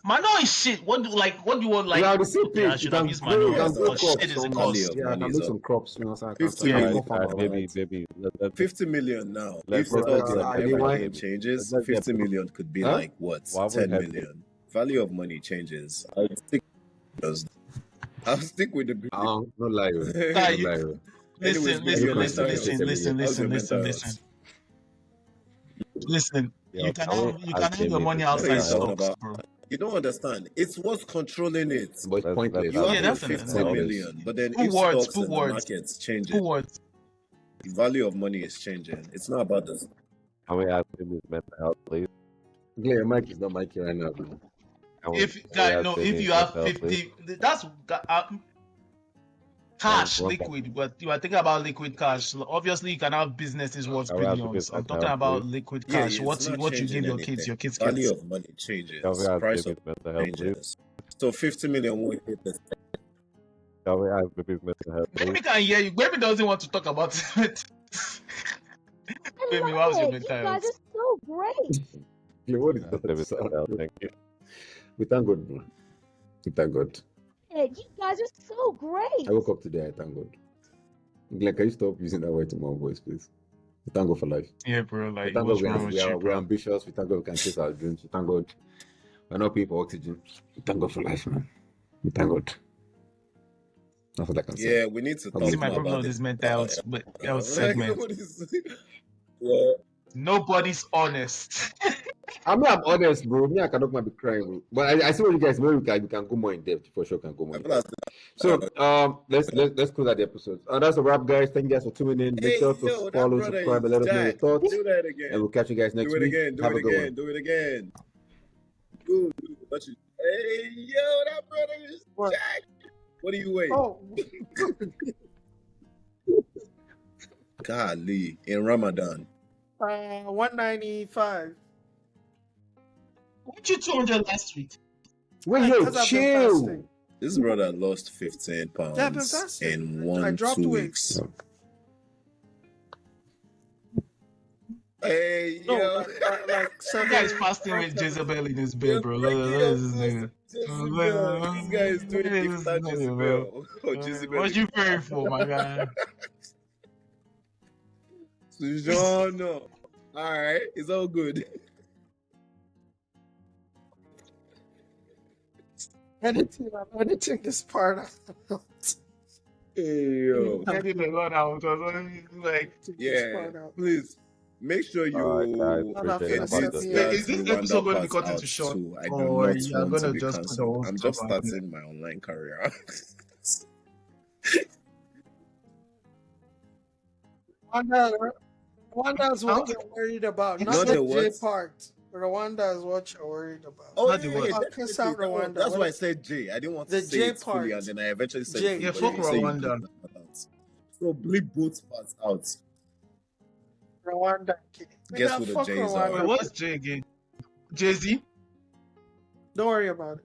Mano is shit. What do you want? We Like, are on the same okay, I page. We should have can used grow, we Mano, can Yes, grow but our shit crops is a some value cost. of yeah, I money can is make up. some crops, you know, so I can 50 start Yeah. to million. go farm around. baby, let 50 million now. let's If let's But let's stocks get and I did better why help, everything baby. changes, Let's get 50 million could be huh? like what? why would 10 help? million. Value of money changes. I'll stick with the greedy. No lie, oh. Guy, No you lie. Oh. Anyways, listen, Billy, Every your listen, mental listen, consistent health. listen, 7 years. listen, How's your listen, mental listen, health? listen. Listen, Yo, you ask can have your Jamie if money his What are you outside mental health? talking stocks, about? bro. You don't understand. It's what's controlling it. But it's Let's pointless. You ask Yeah, have your Jamie if his definitely. mental 50 health. Pointless. million, but then Put if words, stocks put and the words, markets changes, put words. the value of money is changing. It's not about this. Can we ask him his mental health, please? Yeah, your mic is not mic right now, bro. If Can we guy, ask no, Jamie if his you have mental health, please? 50, that's cash, One time. liquid. But you are thinking about liquid cash. Obviously, you can have businesses worth Can we ask him his billions. I'm mental talking health, please? about liquid Yeah, cash. it's not What you changing give anything. your kids Value get. of money Can we changes. ask Price Jamie of his mental health, please? changes. So 50 million won't hit the Can we ask Jamie his mental health, please? Baby can hear you. Baby doesn't want to talk about it. I Baby, how's your love it. You mental guys health? are so great. Yeah, what is Ask that? Jamie his mental health. Thank you. We thank God, bro. We thank God. You guys are so great. I woke up today, I thank God. Glenn, can you stop using that word to my voice, please? We thank God for life. Yeah, bro. We Like, thank God what's we wrong are, with you, we're bro? ambitious. We thank God we can chase our dreams. We thank God we're not paying for oxygen. We thank God for life, man. We thank God. That's what I can say. Yeah, we need to God See talk bless my more you. problem about with this. this mental health Like, segment. what is yeah. Nobody's honest. I mean, I'm honest, bro. Me, I cannot be crying, bro. But I see what you guys know. We can go more in depth for sure. Can go more I in feel like, depth. So let's close out the episode. That's a wrap, guys. Thank you guys for tuning in. Make hey, sure to yo, that follow, brother subscribe, and is let us know your Jack. thoughts. Do that And again. we'll catch you guys next Do it week. again. Do Have it a good again. one. Do it again. Dude, what you? Hey, yo, that brother is What? Jack. What do you wait? Oh, Golly, in Ramadan. 195. Weren't you 200 last week? Wait, yo, Because I've been chill. fasting. This brother lost 15 Yeah, I've been pounds fasting. in I 1 dropped 2 weight. weeks. Hey, No, yo. like That guy is 7. fasting with 7. Jezebel in his You're bed, bro. breaking What your is his fast, name? Jezebel. This guy is doing What is his iftar name, bro? Jezebel. Oh, Jezebel. What you praying for, my guy? Sujono. All right, it's all good. I'm editing this part out. Hey, yo. Getting a lot out because like, Take this Yeah, part out. please make sure All right, guys. you I'm not Appreciate it. gonna I'm about set edit to. me wait, up. that is this episode Rwanda going to be part cut out into short, too. I do or not you're want to gonna be just put the cancelled. whole I'm stuff just out there? starting my online career. Rwanda's what Huh? you're worried about, It's not Not the the J what? part. Rwanda is what you're worried about. Oh Not yeah, the yeah, word. I'll kiss definitely. out Rwanda. That's why I What? said J. I didn't want to The say J it fully, and part. then I eventually said it J. fully. Yeah, But fuck then you say you bleep Rwanda. that part out. So bleep both parts out. Rwanda. Guess Nigga, what the fuck J's are? Wait, Rwanda. what's J again? Jay Z? Don't worry about it.